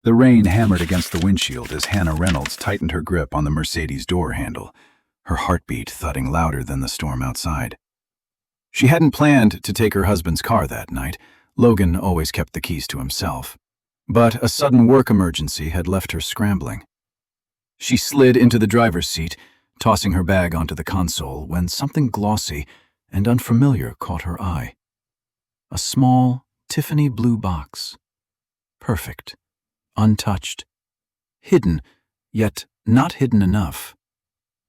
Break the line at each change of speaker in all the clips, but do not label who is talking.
The rain hammered against the windshield as Hannah Reynolds tightened her grip on the Mercedes door handle, her heartbeat thudding louder than the storm outside. She hadn't planned to take her husband's car that night. Logan always kept the keys to himself. But a sudden work emergency had left her scrambling. She slid into the driver's seat, tossing her bag onto the console, when something glossy and unfamiliar caught her eye. A small, Tiffany blue box. Perfect. Untouched. Hidden, yet not hidden enough.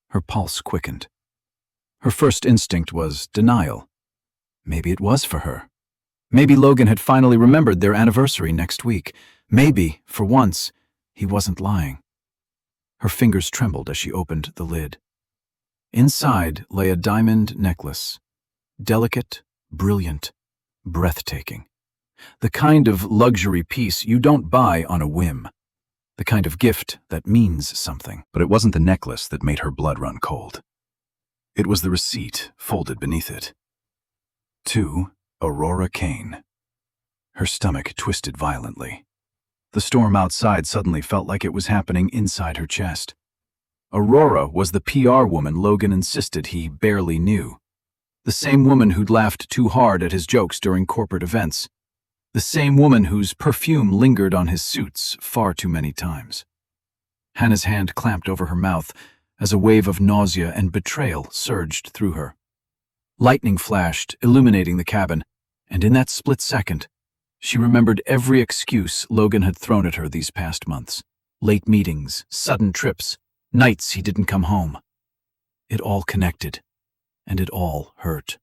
Her pulse quickened. Her first instinct was denial. Maybe it was for her. Maybe Logan had finally remembered their anniversary next week. Maybe, for once, he wasn't lying. Her fingers trembled as she opened the lid. Inside lay a diamond necklace. Delicate, brilliant, breathtaking. The kind of luxury piece you don't buy on a whim. The kind of gift that means something. But it wasn't the necklace that made her blood run cold. It was the receipt folded beneath it. To Aurora Kane. Her stomach twisted violently. The storm outside suddenly felt like it was happening inside her chest. Aurora was the PR woman Logan insisted he barely knew. The same woman who'd laughed too hard at his jokes during corporate events. The same woman whose perfume lingered on his suits far too many times. Hannah's hand clamped over her mouth as a wave of nausea and betrayal surged through her. Lightning flashed, illuminating the cabin, and in that split second, she remembered every excuse Logan had thrown at her these past months. Late meetings, sudden trips, nights he didn't come home. It all connected, and it all hurt.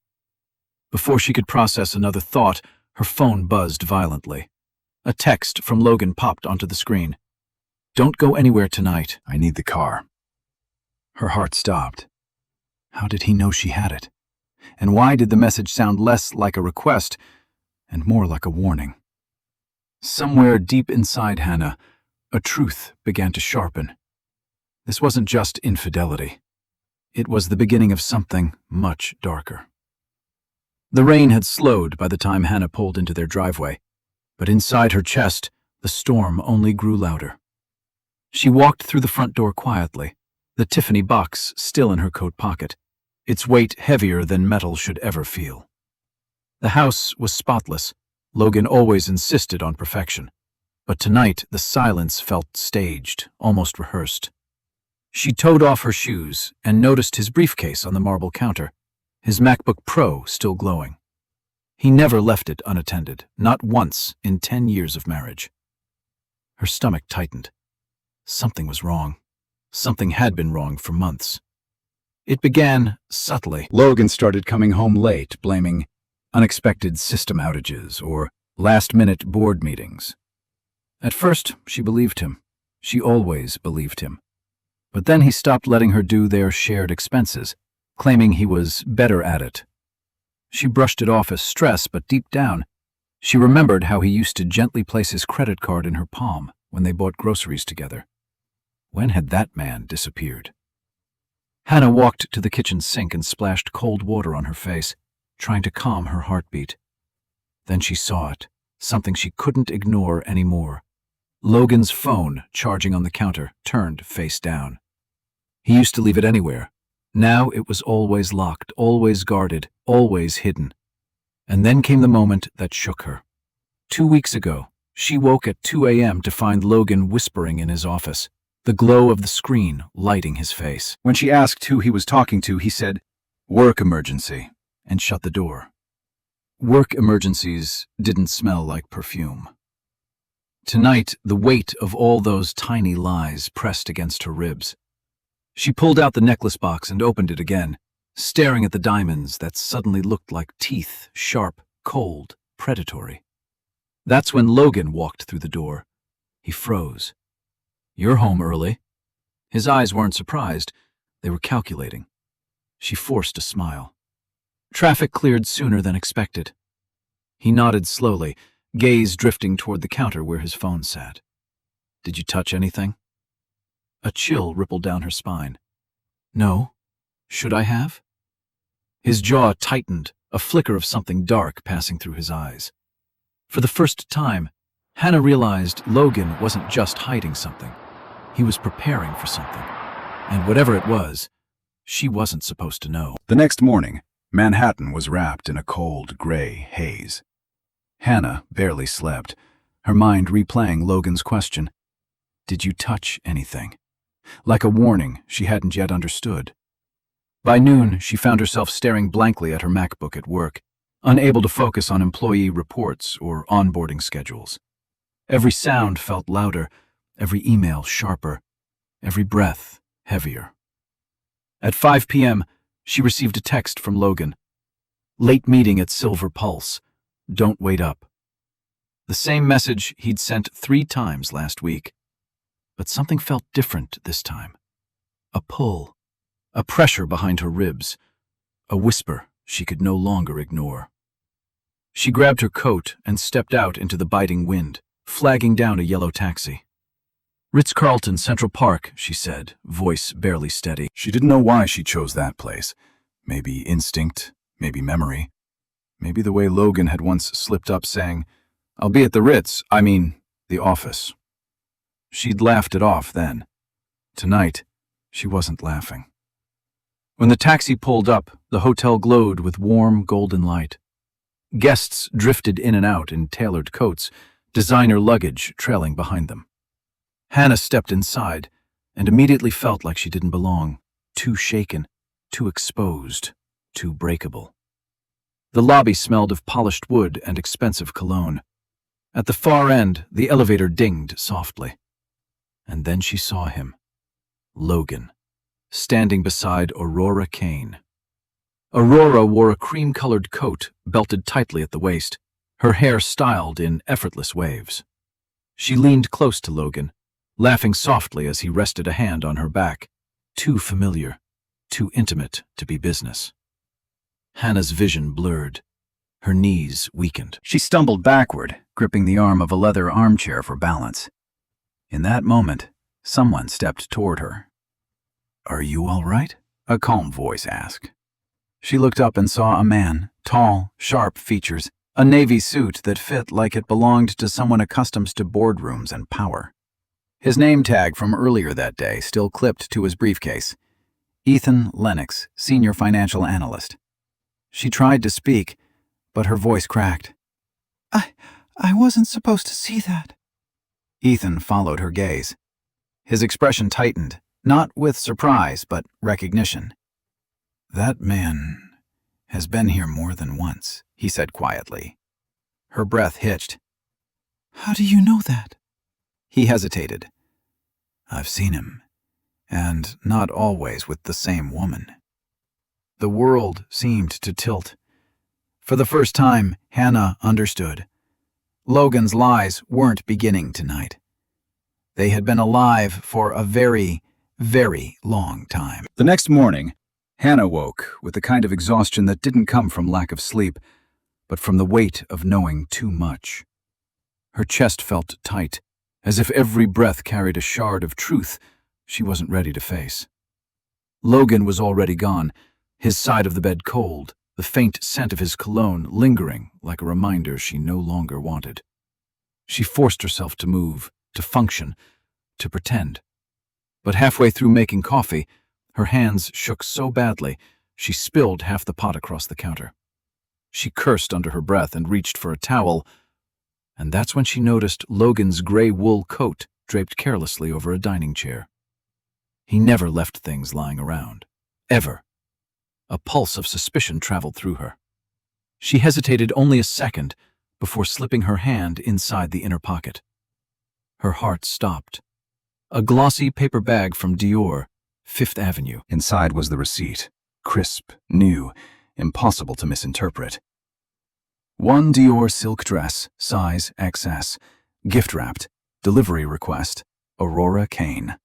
Before she could process another thought, her phone buzzed violently. A text from Logan popped onto the screen. "Don't go anywhere tonight. I need the car." Her heart stopped. How did he know she had it? And why did the message sound less like a request and more like a warning? Somewhere deep inside Hannah, a truth began to sharpen. This wasn't just infidelity. It was the beginning of something much darker. The rain had slowed by the time Hannah pulled into their driveway, but inside her chest, the storm only grew louder. She walked through the front door quietly, the Tiffany box still in her coat pocket, its weight heavier than metal should ever feel. The house was spotless. Logan always insisted on perfection. But tonight, the silence felt staged, almost rehearsed. She toed off her shoes and noticed his briefcase on the marble counter, his MacBook Pro still glowing. He never left it unattended, not once in 10 years of marriage. Her stomach tightened. Something was wrong. Something had been wrong for months. It began subtly. Logan started coming home late, blaming unexpected system outages or last-minute board meetings. At first, she believed him. She always believed him. But then he stopped letting her do their shared expenses, claiming he was better at it. She brushed it off as stress, but deep down, she remembered how he used to gently place his credit card in her palm when they bought groceries together. When had that man disappeared? Hannah walked to the kitchen sink and splashed cold water on her face, trying to calm her heartbeat. Then she saw it, something she couldn't ignore anymore. Logan's phone, charging on the counter, turned face down. He used to leave it anywhere. Now it was always locked, always guarded, always hidden. And then came the moment that shook her. 2 weeks ago, she woke at 2 a.m. to find Logan whispering in his office, the glow of the screen lighting his face. When she asked who he was talking to, he said, "Work emergency," and shut the door. Work emergencies didn't smell like perfume. Tonight, the weight of all those tiny lies pressed against her ribs. She pulled out the necklace box and opened it again, staring at the diamonds that suddenly looked like teeth, sharp, cold, predatory. That's when Logan walked through the door. He froze. "You're home early." His eyes weren't surprised. They were calculating. She forced a smile. Traffic cleared sooner than expected. He nodded slowly, gaze drifting toward the counter where his phone sat. "Did you touch anything?" A chill rippled down her spine. "No. Should I have?" His jaw tightened, a flicker of something dark passing through his eyes. For the first time,
Hannah realized Logan wasn't just hiding something. He was preparing for something. And whatever it was, she wasn't supposed to know.
The next morning, Manhattan was wrapped in a cold, gray haze. Hannah barely slept, her mind replaying Logan's question. Did you touch anything? Like a warning she hadn't yet understood. By noon, she found herself staring blankly at her MacBook at work, unable to focus on employee reports or onboarding schedules. Every sound felt louder, every email sharper, every breath heavier. At 5 p.m., she received a text from Logan. Late meeting at Silver Pulse. Don't wait up. The same message he'd sent 3 times last week. But something felt different this time. A pull, a pressure behind her ribs, a whisper she could no longer ignore. She grabbed her coat and stepped out into the biting wind, flagging down a yellow taxi. Ritz-Carlton Central Park, she said, voice barely steady. She didn't know why she chose that place. Maybe instinct, maybe memory. Maybe the way Logan had once slipped up saying, "I'll be at the Ritz, the office." She'd laughed it off then. Tonight, she wasn't laughing. When the taxi pulled up, the hotel glowed with warm, golden light. Guests drifted in and out in tailored coats, designer luggage trailing behind them. Hannah stepped inside and immediately felt like she didn't belong, too shaken, too exposed, too breakable. The lobby smelled of polished wood and expensive cologne. At the far end, the elevator dinged softly. And then she saw him, Logan, standing beside Aurora Kane. Aurora wore a cream-colored coat belted tightly at the waist, her hair styled in effortless waves. She leaned close to Logan, laughing softly as he rested a hand on her back, too familiar, too intimate to be business. Hannah's vision blurred. Her knees weakened. She stumbled backward, gripping the arm of a leather armchair for balance. In that moment, someone stepped toward her. "Are you all right?" a calm voice asked. She looked up and saw a man, tall, sharp features, a navy suit that fit like it belonged to someone accustomed to boardrooms and power. His name tag from earlier that day still clipped to his briefcase. Ethan Lennox, Senior Financial Analyst. She tried to speak, but her voice cracked. I wasn't supposed to see that." Ethan followed her gaze. His expression tightened, not with surprise, but recognition. "That man has been here more than once," he said quietly. Her breath hitched. "How do you know that?" He hesitated. "I've seen him, and not always with the same woman." The world seemed to tilt. For the first time, Hannah understood. Logan's lies weren't beginning tonight. They had been alive for a very, very long time. The next morning, Hannah woke with the kind of exhaustion that didn't come from lack of sleep, but from the weight of knowing too much. Her chest felt tight, as if every breath carried a shard of truth she wasn't ready to face. Logan was already gone, his side of the bed cold, the faint scent of his cologne lingering like a reminder she no longer wanted. She forced herself to move, to function, to pretend. But halfway through making coffee, her hands shook so badly she spilled half the pot across the counter. She cursed under her breath and reached for a towel, and that's when she noticed Logan's gray wool coat draped carelessly over a dining chair. He never left things lying around. Ever. A pulse of suspicion traveled through her. She hesitated only a second before slipping her hand inside the inner pocket. Her heart stopped. A glossy paper bag from Dior, Fifth Avenue. Inside was the receipt. Crisp, new, impossible to misinterpret. One Dior silk dress, size XS, gift-wrapped, delivery request, Aurora Kane.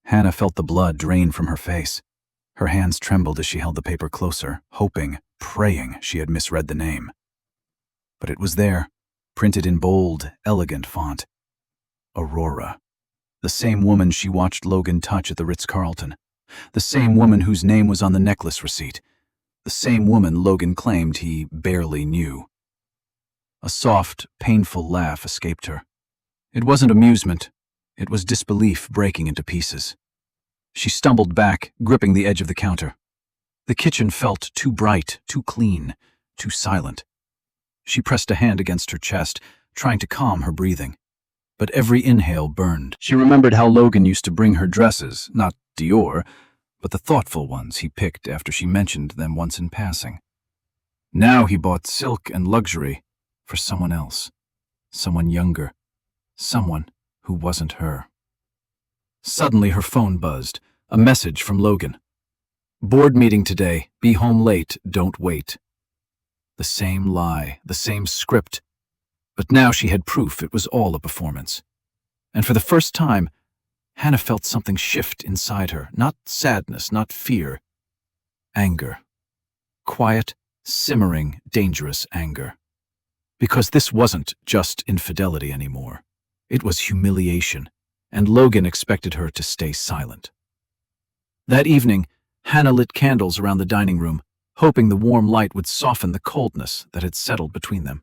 Hannah felt the blood drain from her face. Her hands trembled as she held the paper closer, hoping, praying she had misread the name. But it was there, printed in bold, elegant font. Aurora. The same woman she watched Logan touch at the Ritz-Carlton. The same woman whose name was on the necklace receipt. The same woman Logan claimed he barely knew.
A soft, painful laugh escaped her. It wasn't amusement. It was disbelief breaking into pieces. She stumbled back, gripping the edge of the counter. The kitchen felt too bright, too clean, too silent. She pressed a hand against her chest, trying to calm her breathing. But every inhale burned. She remembered how Logan used to bring her dresses, not Dior, but the thoughtful ones he picked after she mentioned them once in passing. Now he bought silk and luxury for someone else, someone younger, someone who wasn't her. Suddenly her phone buzzed, a message from Logan. "Board meeting today, be home late, don't wait." The same lie, the same script, but now she had proof it was all a performance. And for the first time, Hannah felt something shift inside her, not sadness, not fear. Anger. Quiet, simmering, dangerous anger. Because this wasn't just infidelity anymore. It was humiliation, and Logan expected her to stay silent. That evening, Hannah lit candles around the dining room, hoping the warm light would soften the coldness that had settled between them.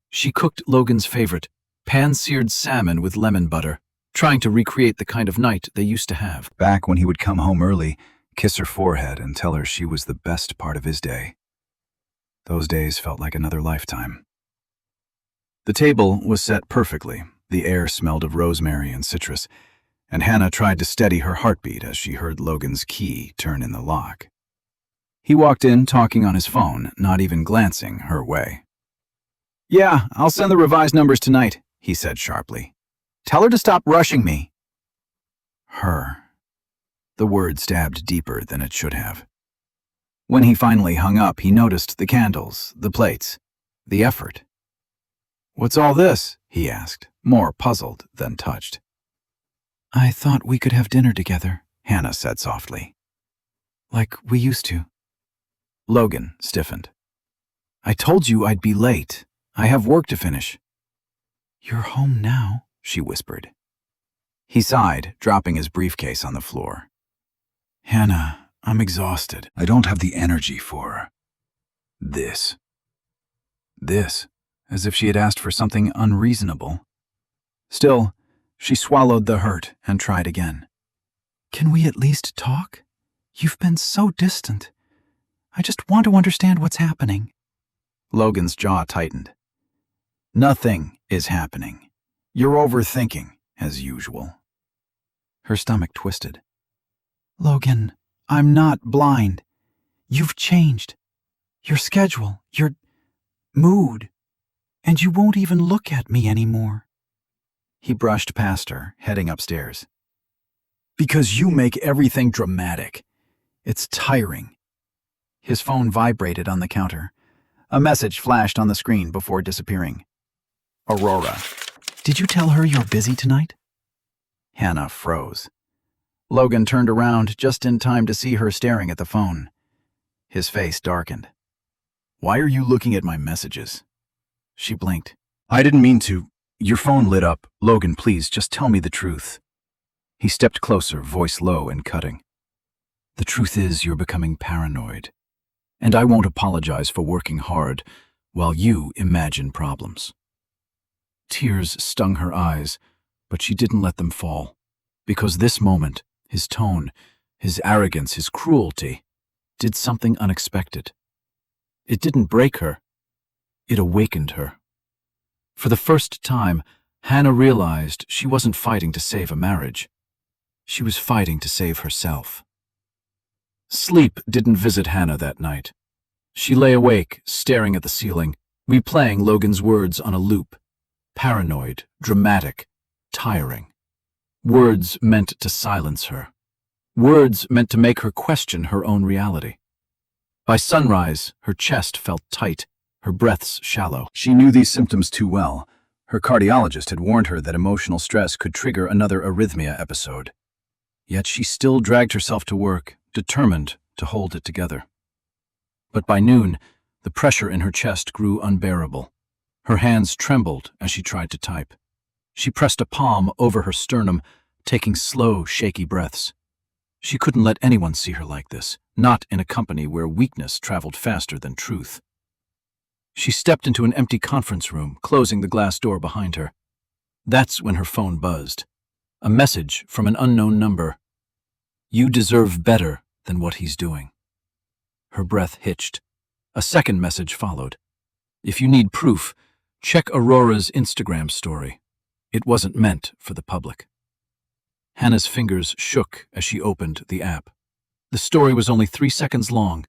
She cooked Logan's favorite, pan-seared salmon with lemon butter, trying to recreate the kind of night they used to have.
Back when he would come home early, kiss her forehead and tell her she was the best part of his day. Those days felt like another lifetime. The table was set perfectly. The air smelled of rosemary and citrus, and Hannah tried to steady her heartbeat as she heard Logan's key turn in the lock. He walked in, talking on his phone, not even glancing her way. "Yeah, I'll send the revised numbers tonight," he said sharply. "Tell her to stop rushing me." Her. The word stabbed deeper than it should have. When he finally hung up, he noticed the candles, the plates, the effort. "What's all this?" he asked, more puzzled than touched. "I thought we could have dinner together," Hannah said softly. "Like we used to." Logan stiffened. "I told you I'd be late. I have work to finish." "You're home now," she whispered. He sighed, dropping his briefcase on the floor. "Hannah, I'm exhausted. I don't have the energy for this." This, as if she had asked for something unreasonable. Still, she swallowed the hurt and tried again. "Can we at least talk? You've been so distant. I just want to understand what's happening." Logan's jaw tightened. "Nothing is happening. You're overthinking, as usual." Her stomach twisted. "Logan, I'm not blind. You've changed. Your schedule, your mood, and you won't even look at me anymore." He brushed past her, heading upstairs. "Because you make everything dramatic. It's tiring." His phone vibrated on the counter. A message flashed on the screen before disappearing. "Aurora. Did you tell her you're busy tonight?" Hannah froze. Logan turned around just in time to see her staring at the phone. His face darkened. "Why are you looking at my messages?" She blinked. "I didn't mean to." Your phone lit up. "Logan, please, just tell me the truth." He stepped closer, voice low and cutting. "The truth is you're becoming paranoid. And I won't apologize for working hard while you imagine problems." Tears stung her eyes, but she didn't let them fall. Because this moment, his tone, his arrogance, his cruelty, did something unexpected. It didn't break her. It awakened her. For the first time, Hannah realized she wasn't fighting to save a marriage. She was fighting to save herself. Sleep didn't visit Hannah that night. She lay awake, staring at the ceiling, replaying Logan's words on a loop. Paranoid, dramatic, tiring. Words meant to silence her. Words meant to make her question her own reality. By sunrise, her chest felt tight, her breaths shallow. She knew these symptoms too well. Her cardiologist had warned her that emotional stress could trigger another arrhythmia episode. Yet she still dragged herself to work, determined to hold it together. But by noon, the pressure in her chest grew unbearable. Her hands trembled as she tried to type. She pressed a palm over her sternum, taking slow, shaky breaths. She couldn't let anyone see her like this, not in a company where weakness traveled faster than truth.
She stepped into an empty conference room, closing the glass door behind her. That's when her phone buzzed. A message from an unknown number. "You deserve better than what he's doing." Her breath hitched. A second message followed. "If you need proof, check Aurora's Instagram story. It wasn't meant for the public." Hannah's fingers shook as she opened the app. The story was only 3 seconds long,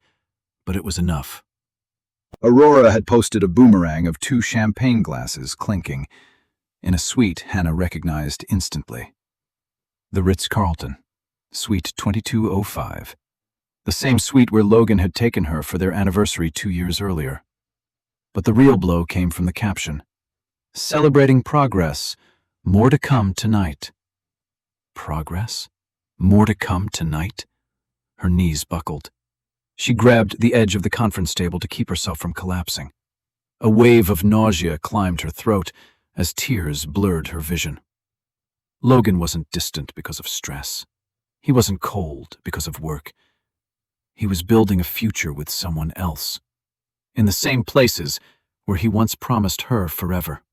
but it was enough.
Aurora had posted a boomerang of 2 champagne glasses clinking in a suite Hannah recognized instantly. The Ritz-Carlton, Suite 2205. The same suite where Logan had taken her for their anniversary 2 years earlier. But the real blow came from the caption. "Celebrating progress. More to come tonight." Progress? More to come tonight? Her knees buckled. She grabbed the edge of the conference table to keep herself from collapsing. A wave of nausea climbed her throat as tears blurred her vision. Logan wasn't distant because of stress. He wasn't cold because of work. He was building a future with someone else, in the same places where he once promised her forever.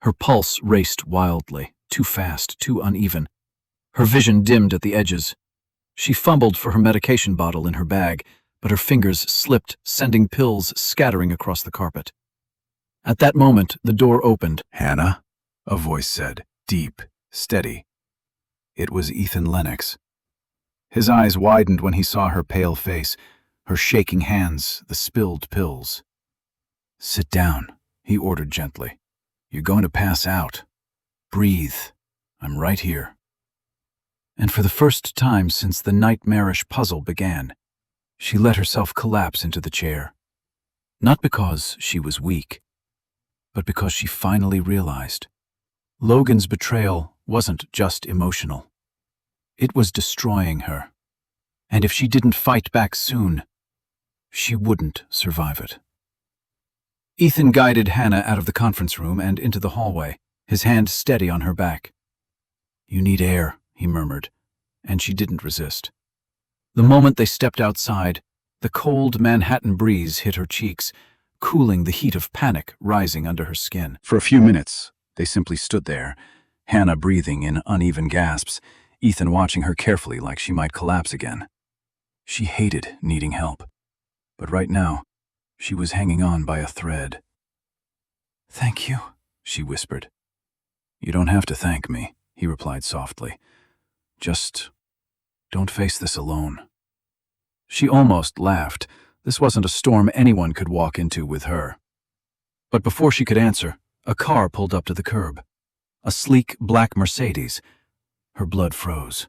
Her pulse raced wildly, too fast, too uneven. Her vision dimmed at the edges. She fumbled for her medication bottle in her bag, but her fingers slipped, sending pills scattering across the carpet. At that moment, the door opened. "Hannah?" a voice said, deep, steady. It was Ethan Lennox. His eyes widened when he saw her pale face, her shaking hands, the spilled pills. "Sit down," he ordered gently. "You're going to pass out. Breathe. I'm right here." And for the first time since the nightmarish puzzle began, she let herself collapse into the chair. Not because she was weak, but because she finally realized Logan's betrayal wasn't just emotional. It was destroying her. And if she didn't fight back soon, she wouldn't survive it. Ethan guided Hannah out of the conference room and into the hallway, his hand steady on her back. "You need air," he murmured, and she didn't resist. The moment they stepped outside, the cold Manhattan breeze hit her cheeks, cooling the heat of panic rising under her skin. For a few minutes, they simply stood there, Hannah breathing in uneven gasps, Ethan watching her carefully like she might collapse again. She hated needing help, but right now, she was hanging on by a thread. "Thank you," she whispered. "You don't have to thank me," he replied softly. "Just don't face this alone." She almost laughed. This wasn't a storm anyone could walk into with her. But before she could answer, a car pulled up to the curb. A sleek black Mercedes. Her blood froze.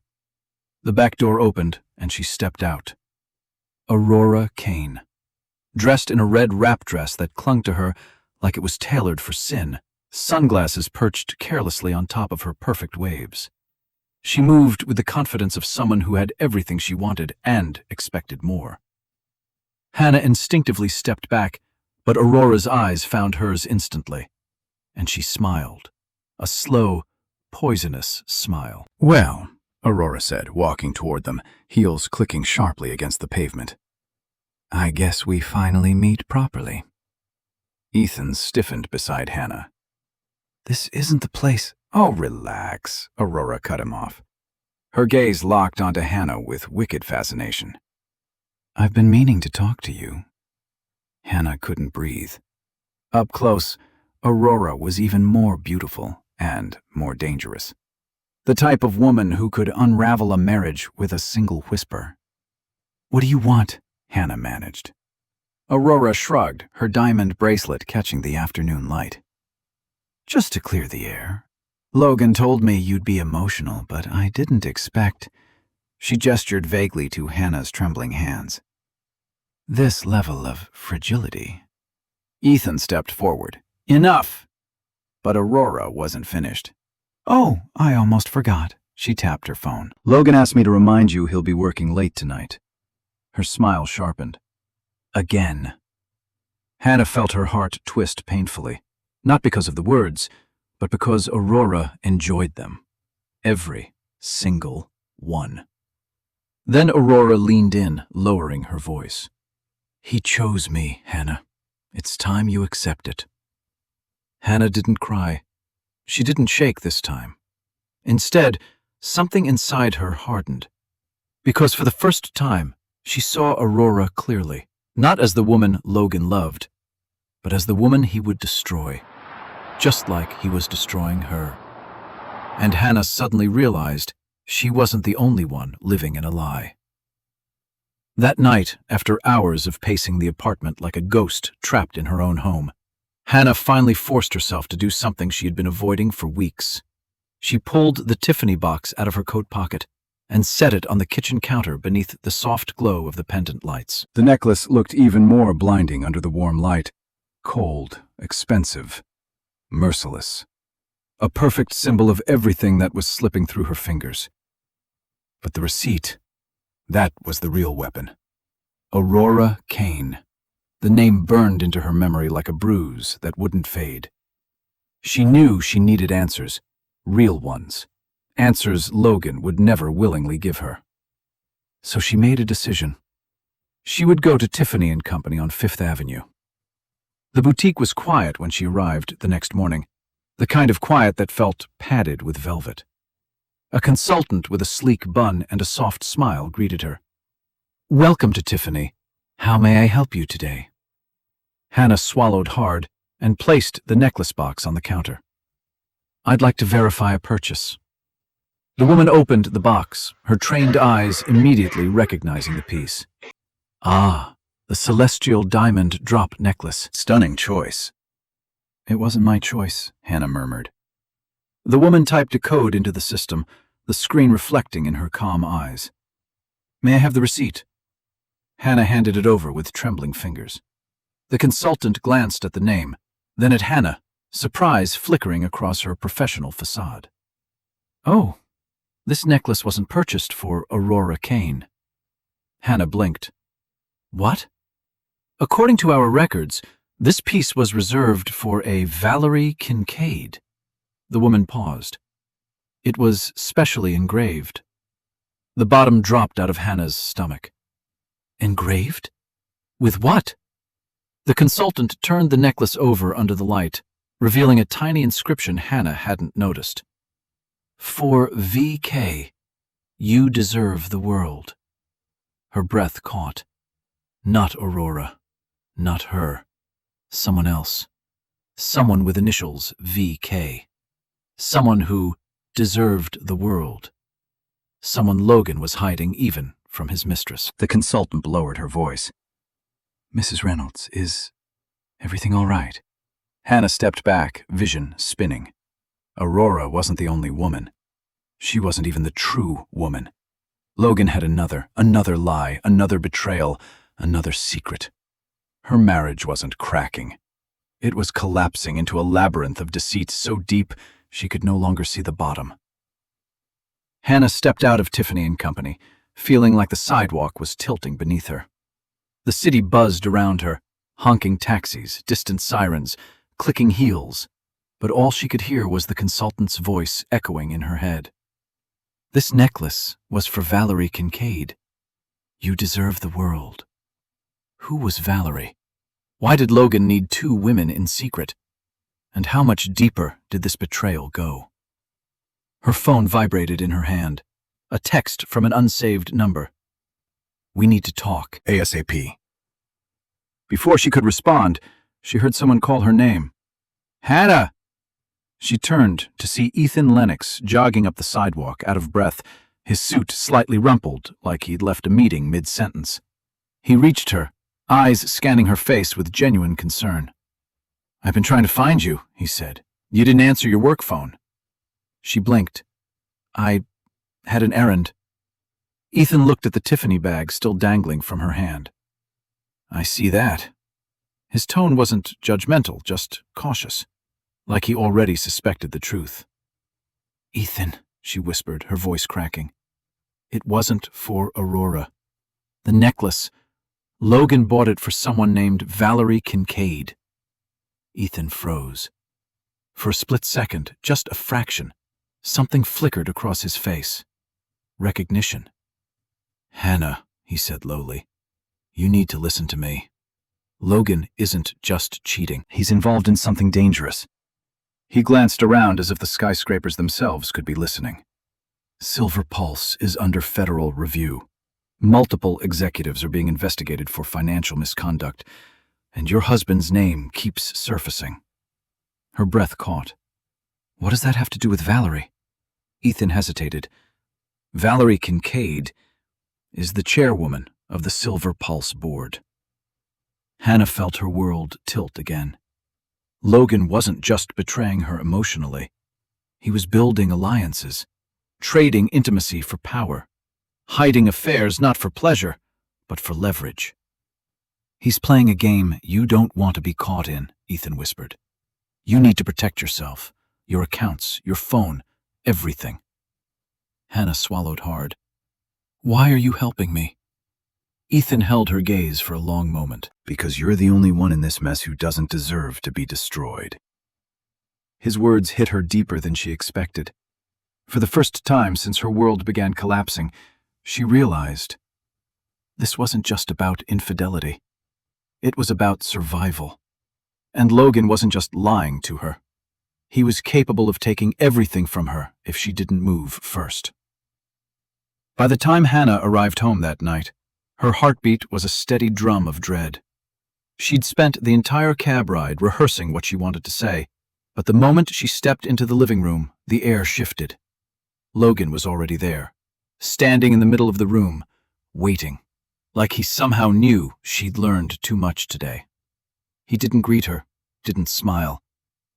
The back door opened, and she stepped out. Aurora Kane. Dressed in a red wrap dress that clung to her like it was tailored for sin, sunglasses perched carelessly on top of her perfect waves. She moved with the confidence of someone who had everything she wanted and expected more. Hannah instinctively stepped back, but Aurora's eyes found hers instantly, and she smiled, a slow, poisonous smile. "Well," Aurora said, walking toward them, heels clicking sharply against the pavement. "I guess we finally meet properly." Ethan stiffened beside Hannah. "This isn't the place." "Oh, relax," Aurora cut him off. Her gaze locked onto Hannah with wicked fascination. "I've been meaning to talk to you." Hannah couldn't breathe. Up close, Aurora was even more beautiful and more dangerous. The type of woman who could unravel a marriage with a single whisper. "What do you want?" Hannah managed. Aurora shrugged, her diamond bracelet catching the afternoon light. "Just to clear the air. Logan told me you'd be emotional, but I didn't expect—" She gestured vaguely to Hannah's trembling hands. "This level of fragility." Ethan stepped forward. "Enough!" But Aurora wasn't finished. "Oh, I almost forgot." She tapped her phone. "Logan asked me to remind you he'll be working late tonight." Her smile sharpened. Again. Hannah felt her heart twist painfully, not because of the words, but because Aurora enjoyed them. Every single one. Then Aurora leaned in, lowering her voice. "He chose me, Hannah.
It's time you accept it. Hannah didn't cry. She didn't shake this time. Instead, something inside her hardened. Because for the first time, she saw Aurora clearly, not as the woman Logan loved, but as the woman he would destroy, just like he was destroying her. And Hannah suddenly realized she wasn't the only one living in a lie. That night, after hours of pacing the apartment like a ghost trapped in her own home, Hannah finally forced herself to do something she had been avoiding for weeks. She pulled the Tiffany box out of her coat pocket and set it on the kitchen counter beneath the soft glow of the pendant lights.
The necklace looked even more blinding under the warm light. Cold, expensive, merciless. A perfect symbol of everything that was slipping through her fingers. But the receipt, that was the real weapon. Aurora Kane. The name burned into her memory like a bruise that wouldn't fade. She knew she needed answers, real ones. Answers Logan would never willingly give her. So she made a decision. She would go to Tiffany & Company on Fifth Avenue. The boutique was quiet when she arrived the next morning, the kind of quiet that felt padded with velvet. A consultant with a sleek bun and a soft smile greeted her. "Welcome to Tiffany. How may I help you today?" Hannah swallowed hard and placed the necklace box on the counter. "I'd like to verify a purchase." The woman opened the box, her trained eyes immediately recognizing the piece. "Ah, the celestial diamond drop necklace. Stunning choice." "It wasn't my choice," Hannah murmured. The woman typed a code into the system, the screen reflecting in her calm eyes. "May I have the receipt?" Hannah handed it over with trembling fingers. The consultant glanced at the name, then at Hannah, surprise flickering across her professional facade. "Oh, this necklace wasn't purchased for Aurora Kane." Hannah blinked. "What?" "According to our records, this piece was reserved for a Valerie Kincaid." The woman paused. "It was specially engraved." The bottom dropped out of Hannah's stomach. "Engraved? With what?" The consultant turned the necklace over under the light, revealing a tiny inscription Hannah hadn't noticed. "For VK, you deserve the world." Her breath caught. Not Aurora. Not her. Someone else. Someone with initials VK. Someone who deserved the world. Someone Logan was hiding even from his mistress. The consultant lowered her voice. "Mrs. Reynolds, is everything all right?" Hannah stepped back, vision spinning. Aurora wasn't the only woman. She wasn't even the true woman. Logan had another lie, another betrayal, another secret. Her marriage wasn't cracking. It was collapsing into a labyrinth of deceit so deep she could no longer see the bottom. Hannah stepped out of Tiffany & Company, feeling like the sidewalk was tilting beneath her. The city buzzed around her, honking taxis, distant sirens, clicking heels, but all she could hear was the consultant's voice echoing in her head. This necklace was for Valerie Kincaid. You deserve the world. Who was Valerie? Why did Logan need two women in secret? And how much deeper did this betrayal go? Her phone vibrated in her hand. A text from an unsaved number. "We need to talk. ASAP." Before she could respond, she heard someone call her name. "Hannah!" She turned to see Ethan Lennox jogging up the sidewalk, out of breath, his suit slightly rumpled, like he'd left a meeting mid-sentence. He reached her, eyes scanning her face with genuine concern. "I've been trying to find you," he said. "You didn't answer your work phone." She blinked. "I had an errand." Ethan looked at the Tiffany bag still dangling from her hand. "I see that." His tone wasn't judgmental, just cautious, like he already suspected the truth. "Ethan," she whispered, her voice cracking. "It wasn't for Aurora. The necklace, Logan bought it for someone named Valerie Kincaid." Ethan froze. For a split second, just a fraction, something flickered across his face. Recognition. "Hannah," he said lowly, "you need to listen to me.
Logan isn't just cheating. He's involved in something dangerous. He glanced around as if the skyscrapers themselves could be listening. Silver Pulse is under federal review. Multiple executives are being investigated for financial misconduct, and your husband's name keeps surfacing. Her breath caught. What does that have to do with Valerie? Ethan hesitated. Valerie Kincaid is the chairwoman of the Silver Pulse board. Hannah felt her world tilt again. Logan wasn't just betraying her emotionally. He was building alliances, trading intimacy for power, hiding affairs not for pleasure, but for leverage. He's playing a game you don't want to be caught in, Ethan whispered. You need to protect yourself, your accounts, your phone, everything. Hannah swallowed hard. Why are you helping me? Ethan held her gaze for a long moment.
Because you're the only one in this mess who doesn't deserve to be destroyed. His words hit her deeper than she expected. For the first time since her world began collapsing, she realized this wasn't just about infidelity. It was about survival. And Logan wasn't just lying to her. He was capable of taking everything from her if she didn't move first. By the time Hannah arrived home that night, her heartbeat was a steady drum of dread. She'd spent the entire cab ride rehearsing what she wanted to say, but the moment she stepped into the living room, the air shifted. Logan was already there, standing in the middle of the room, waiting, like he somehow knew she'd learned too much today. He didn't greet her, didn't smile,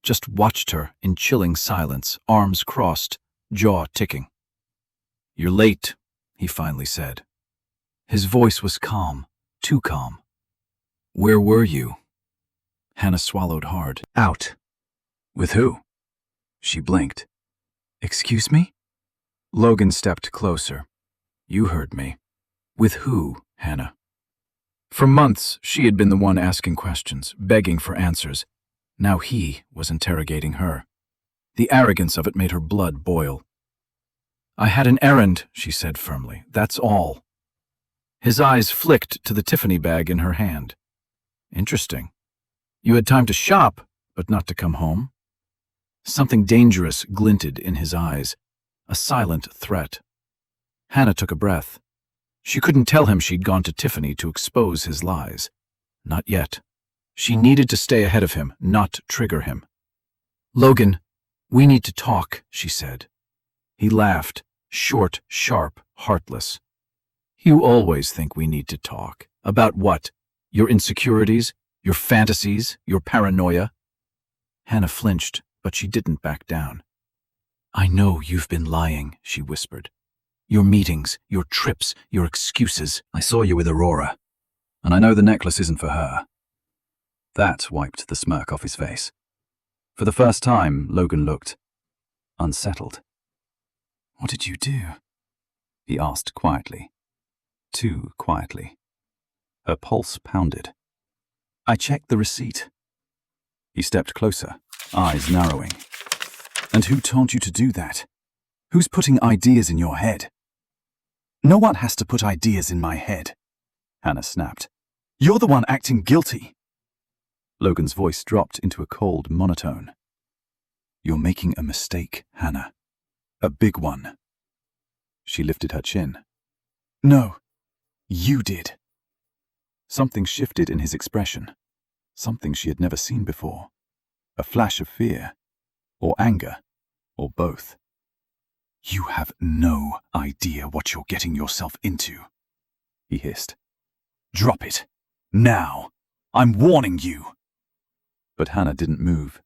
just watched her in chilling silence, arms crossed, jaw ticking. "You're late," he finally said. His voice was calm, too calm. "Where were you?" Hannah swallowed hard. "Out." "With who?" She blinked. "Excuse me?" Logan stepped closer. "You heard me." "With who, Hannah?" For months, she had been the one asking questions, begging for answers. Now he was interrogating her. The arrogance of it made her blood boil. "I had an errand," she said firmly. "That's all." His eyes flicked to the Tiffany bag in her hand. "Interesting. You had time to shop, but not to come home?" Something dangerous glinted in his eyes, a silent threat. Hannah took a breath. She couldn't tell him she'd gone to Tiffany to expose his lies. Not yet. She needed to stay ahead of him, not trigger him. "Logan, we need to talk," she said. He laughed, short, sharp, heartless. "You always think we need to talk. About what? Your insecurities? Your fantasies? Your paranoia?" Hannah flinched, but she didn't back down. "I know you've been lying," she whispered. "Your meetings, your trips, your excuses. I saw you with Aurora, and I know the necklace isn't for her." That wiped the smirk off his face. For the first time, Logan looked unsettled. "What did you do?" he asked quietly. Too quietly. Her pulse pounded. "I checked the receipt." He stepped closer, eyes narrowing. "And who told you to do that? Who's putting ideas in your head?" "No one has to put ideas in my head," Hannah snapped. "You're the one acting guilty." Logan's voice dropped into a cold monotone. "You're making a mistake, Hannah. A big one." She lifted her chin. "No, you did." Something shifted in his expression. Something she had never seen before. A flash of fear, or anger, or both. "You have no idea what you're getting yourself into," he hissed. "Drop it. Now. I'm warning you." But Hannah didn't move,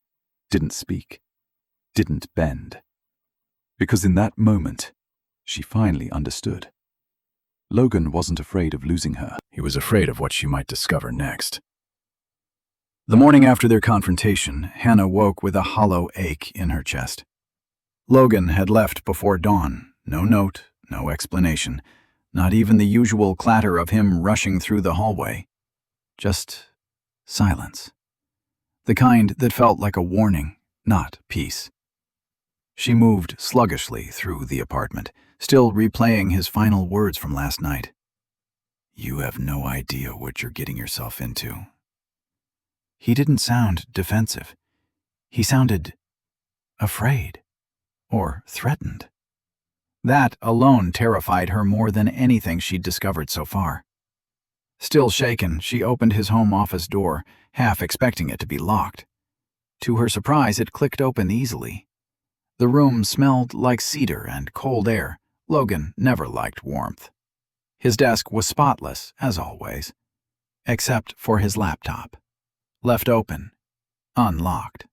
didn't speak, didn't bend. Because in that moment, she finally understood. Logan wasn't afraid of losing her. He was afraid of what she might discover next. The morning after their confrontation, Hannah woke with a hollow ache in her chest. Logan had left before dawn. No note, no explanation, not even the usual clatter of him rushing through the hallway. Just silence. The kind that felt like a warning, not peace. She moved sluggishly through the apartment, still replaying his final words from last night. "You have no idea what you're getting yourself into. He didn't sound defensive. He sounded afraid or threatened. That alone terrified her more than anything she'd discovered so far. Still shaken, she opened his home office door, half expecting it to be locked. To her surprise, it clicked open easily. The room smelled like cedar and cold air. Logan never liked warmth. His desk was spotless, as always, except for his laptop, left open, unlocked.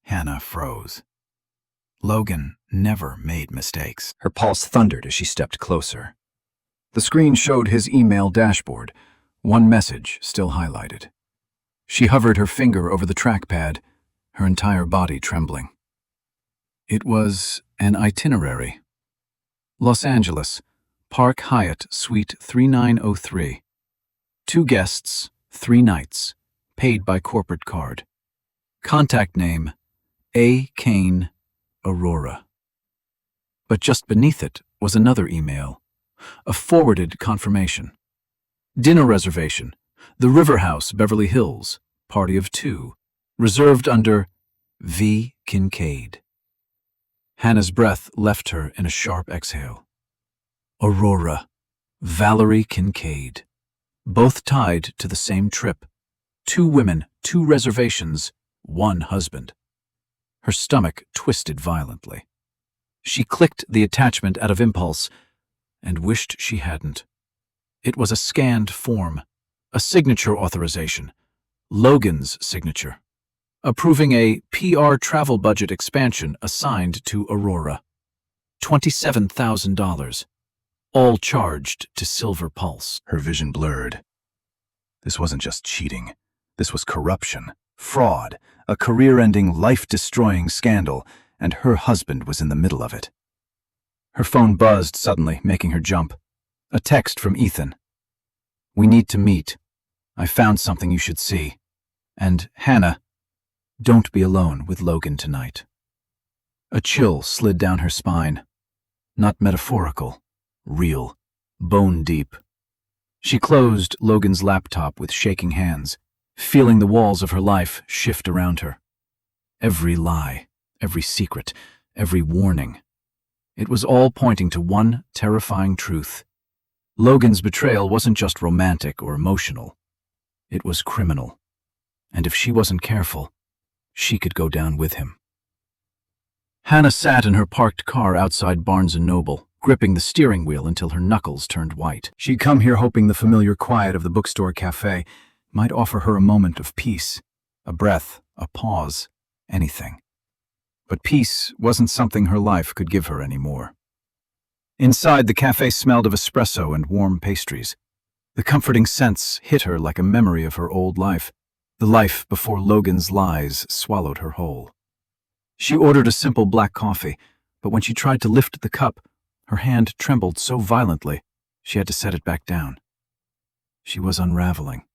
Hannah froze. Logan never made mistakes.
Her pulse thundered as she stepped closer. The screen showed his email dashboard, one message still highlighted. She hovered her finger over the trackpad, her entire body trembling. It was an itinerary. Los Angeles, Park Hyatt, Suite 3903. 2 guests, 3 nights, paid by corporate card. Contact name, A. Kane, Aurora. But just beneath it was another email, a forwarded confirmation. Dinner reservation, the River House, Beverly Hills, party of 2, reserved under V. Kincaid. Hannah's breath left her in a sharp exhale. Aurora, Valerie Kincaid, both tied to the same trip. 2 women, 2 reservations, 1 husband. Her stomach twisted violently. She clicked the attachment out of impulse and wished she hadn't. It was a scanned form, a signature authorization, Logan's signature, approving a PR travel budget expansion assigned to Aurora. $27,000, all charged to Silver Pulse.
Her vision blurred. This wasn't just cheating. This was corruption, fraud, a career-ending, life-destroying scandal, and her husband was in the middle of it. Her phone buzzed suddenly, making her jump. A text from Ethan. "We need to meet. I found something you should see. And, Hannah, don't be alone with Logan tonight." A chill slid down her spine. Not metaphorical, real, bone deep. She closed Logan's laptop with shaking hands, feeling the walls of her life shift around her. Every lie, every secret, every warning. It was all pointing to one terrifying truth. Logan's betrayal wasn't just romantic or emotional. It was criminal. And if she wasn't careful, she could go down with him. Hannah sat in her parked car outside Barnes & Noble, gripping the steering wheel until her knuckles turned white. She'd come here hoping the familiar quiet of the bookstore cafe might offer her a moment of peace, a breath, a pause, anything. But peace wasn't something her life could give her anymore. Inside, the cafe smelled of espresso and warm pastries. The comforting scents hit her like a memory of her old life, the life before Logan's lies swallowed her whole. She ordered a simple black coffee, but when she tried to lift the cup, her hand trembled so violently she had to set it back down. She was unraveling.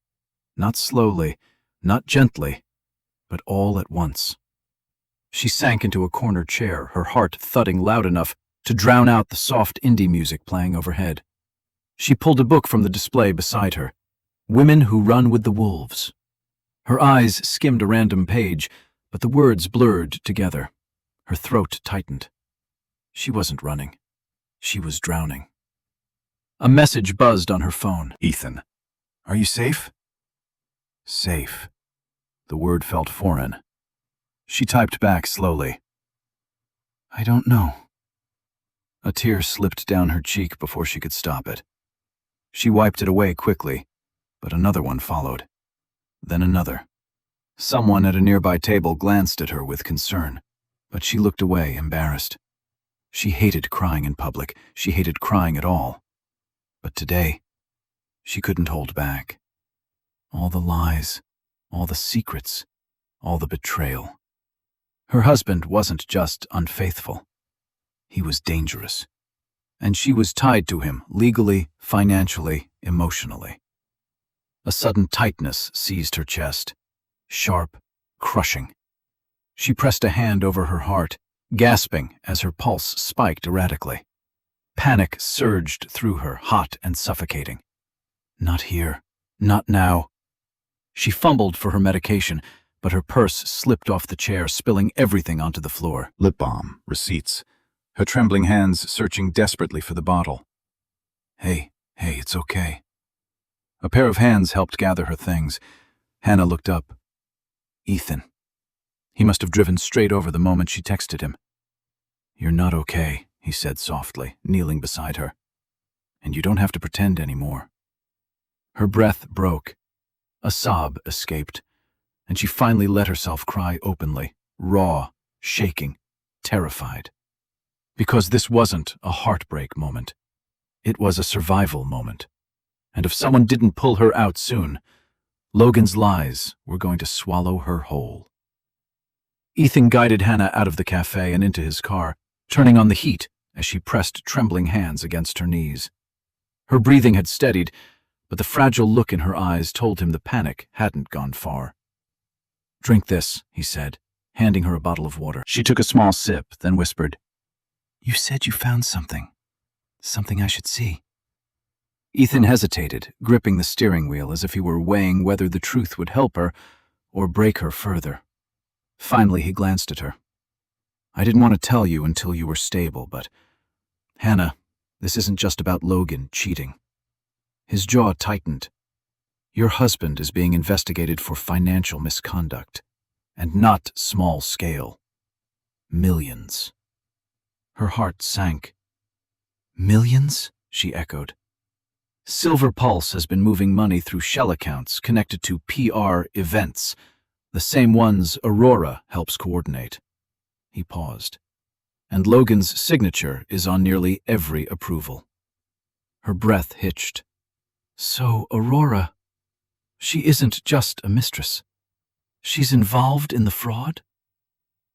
Not slowly, not gently, but all at once. She sank into a corner chair, her heart thudding loud enough to drown out the soft indie music playing overhead. She pulled a book from the display beside her, Women Who Run with the Wolves. Her eyes skimmed a random page, but the words blurred together. Her throat tightened. She wasn't running. She was drowning. A message buzzed on her phone. "Ethan, are you safe?" Safe. The word felt foreign. She typed back slowly. "I don't know." A tear slipped down her cheek before she could stop it. She wiped it away quickly, but another one followed. Then another. Someone at a nearby table glanced at her with concern, but she looked away, embarrassed. She hated crying in public. She hated crying at all. But today, she couldn't hold back. All the lies, all the secrets, all the betrayal. Her husband wasn't just unfaithful. He was dangerous. And she was tied to him legally, financially, emotionally. A sudden tightness seized her chest. Sharp, crushing. She pressed a hand over her heart, gasping as her pulse spiked erratically. Panic surged through her, hot and suffocating. Not here. Not now.
She fumbled for her medication, but her purse slipped off the chair, spilling everything onto the floor.
Lip balm, receipts. Her trembling hands searching desperately for the bottle. Hey, it's okay. A pair of hands helped gather her things. Hannah looked up. Ethan. He must have driven straight over the moment she texted him. You're not okay, he said softly, kneeling beside her. And you don't have to pretend anymore. Her breath broke. A sob escaped, and she finally let herself cry openly, raw, shaking, terrified. Because this wasn't a heartbreak moment. It was a survival moment. And if someone didn't pull her out soon, Logan's lies were going to swallow her whole. Ethan guided Hannah out of the cafe and into his car, turning on the heat as she pressed trembling hands against her knees. Her breathing had steadied, but the fragile look in her eyes told him the panic hadn't gone far. Drink this, he said, handing her a bottle of water. She took a small sip, then whispered, You said you found something. Something I should see. Ethan hesitated, gripping the steering wheel as if he were weighing whether the truth would help her or break her further. Finally, he glanced at her. I didn't want to tell you until you were stable, but, Hannah, this isn't just about Logan cheating. His jaw tightened. Your husband is being investigated for financial misconduct, and not small scale. Millions. Her heart sank. Millions? She echoed. Silver Pulse has been moving money through shell accounts connected to PR events, the same ones Aurora helps coordinate. He paused. And Logan's signature is on nearly every approval. Her breath hitched. So Aurora, she isn't just a mistress. She's involved in the fraud?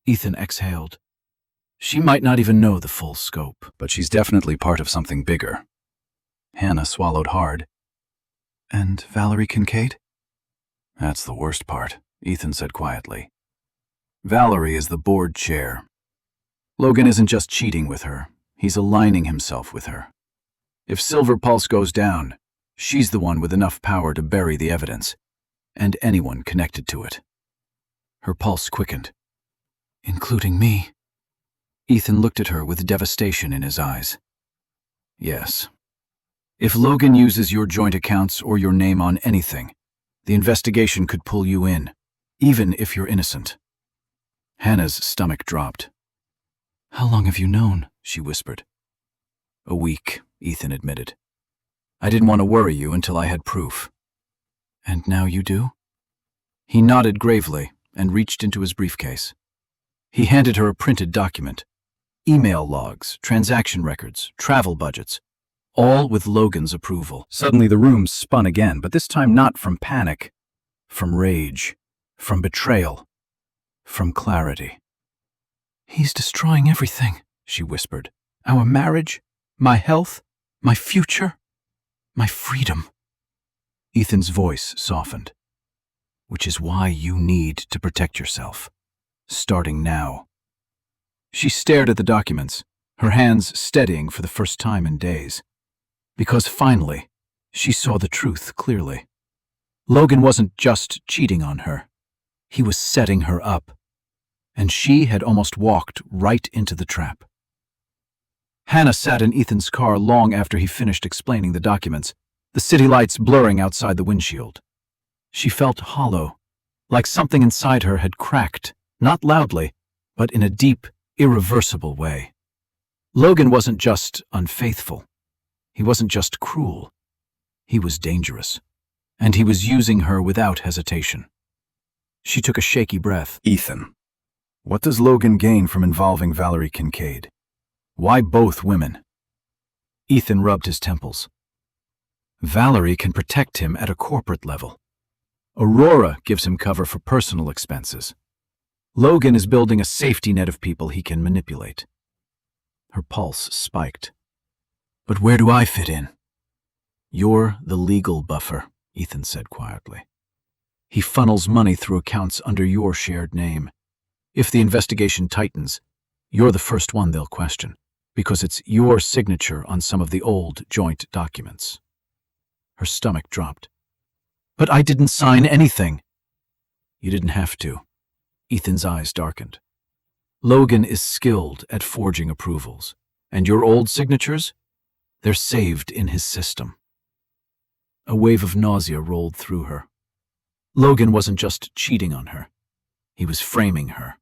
Ethan exhaled. She might not even know the full scope, but she's definitely part of something bigger. Hannah swallowed hard. And Valerie Kincaid? That's the worst part, Ethan said quietly. Valerie is the board chair. Logan isn't just cheating with her, he's aligning himself with her. If Silver Pulse goes down, she's the one with enough power to bury the evidence, and anyone connected to it. Her pulse quickened. Including me? Ethan looked at her with devastation in his eyes. Yes. If Logan uses your joint accounts or your name on anything, the investigation could pull you in, even if you're innocent. Hannah's stomach dropped. How long have you known? She whispered. A week, Ethan admitted. I didn't want to worry you until I had proof. And now you do? He nodded gravely and reached into his briefcase. He handed her a printed document. Email logs, transaction records, travel budgets, all with Logan's approval. Suddenly the room spun again, but this time not from panic, from rage, from betrayal, from clarity. He's destroying everything, she whispered. Our marriage, my health, my future, my freedom. Ethan's voice softened. Which is why you need to protect yourself, starting now. She stared at the documents, her hands steadying for the first time in days. Because finally, she saw the truth clearly. Logan wasn't just cheating on her. He was setting her up. And she had almost walked right into the trap. Hannah sat in Ethan's car long after he finished explaining the documents, the city lights blurring outside the windshield. She felt hollow, like something inside her had cracked, not loudly, but in a deep, irreversible way. Logan wasn't just unfaithful. He wasn't just cruel. He was dangerous. And he was using her without hesitation. She took a shaky breath. Ethan, what does Logan gain from involving Valerie Kincaid? Why both women?
Ethan rubbed his temples. Valerie can protect him at a corporate level. Aurora gives him cover for personal expenses. Logan is building a safety net of people he can manipulate. Her pulse spiked. But where do I fit in? You're the legal buffer, Ethan said quietly. He funnels money through accounts under your shared name. If the investigation tightens, you're the first one they'll question, because it's your signature on some of the old joint documents. Her stomach dropped. But I didn't sign anything. You didn't have to. Ethan's eyes darkened. Logan is skilled at forging approvals, and your old signatures? They're saved in his system. A wave of nausea rolled through her. Logan wasn't just cheating on her. He was framing her.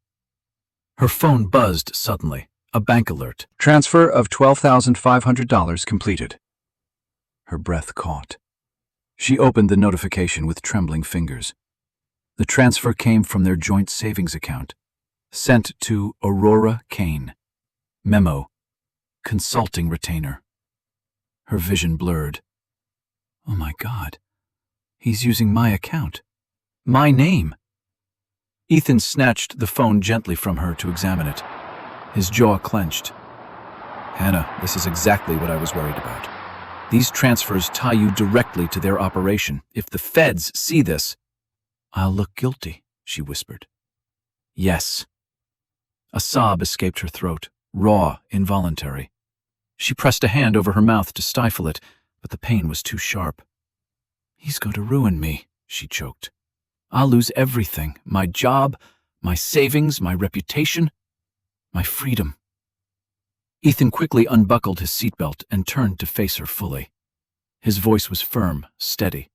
Her phone buzzed suddenly. A bank alert. Transfer of $12,500 completed. Her breath caught. She opened the notification with trembling fingers. The transfer came from their joint savings account. Sent to Aurora Kane. Memo. Consulting retainer. Her vision blurred. Oh my God. He's using my account. My name. Ethan snatched the phone gently from her to examine it. His jaw clenched. Hannah, this is exactly what I was worried about. These transfers tie you directly to their operation. If the feds see this, I'll look guilty, she whispered. Yes. A sob escaped her throat, raw, involuntary. She pressed a hand over her mouth to stifle it, but the pain was too sharp. He's going to ruin me, she choked. I'll lose everything, my job, my savings, my reputation, my freedom. Ethan quickly unbuckled his seatbelt and turned to face her fully. His voice was firm, steady.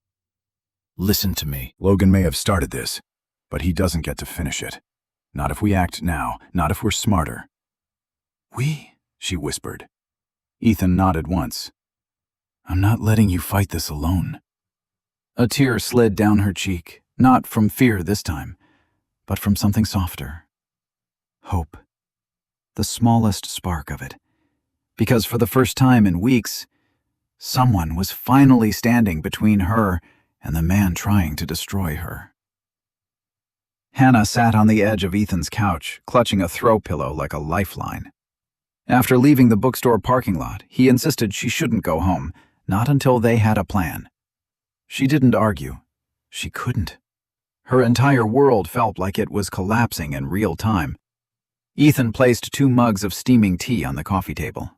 Listen to me.
Logan may have started this, but he doesn't get to finish it. Not if we act now, not if we're smarter. We? She whispered. Ethan nodded once. I'm not letting you fight this alone. A tear slid down her cheek, not from fear this time, but from something softer. Hope. The smallest spark of it. Because for the first time in weeks, someone was finally standing between her and the man trying to destroy her. Hannah sat on the edge of Ethan's couch, clutching a throw pillow like a lifeline. After leaving the bookstore parking lot, he insisted she shouldn't go home, not until they had a plan. She didn't argue. She couldn't. Her entire world felt like it was collapsing in real time. Ethan placed 2 mugs of steaming tea on the coffee table.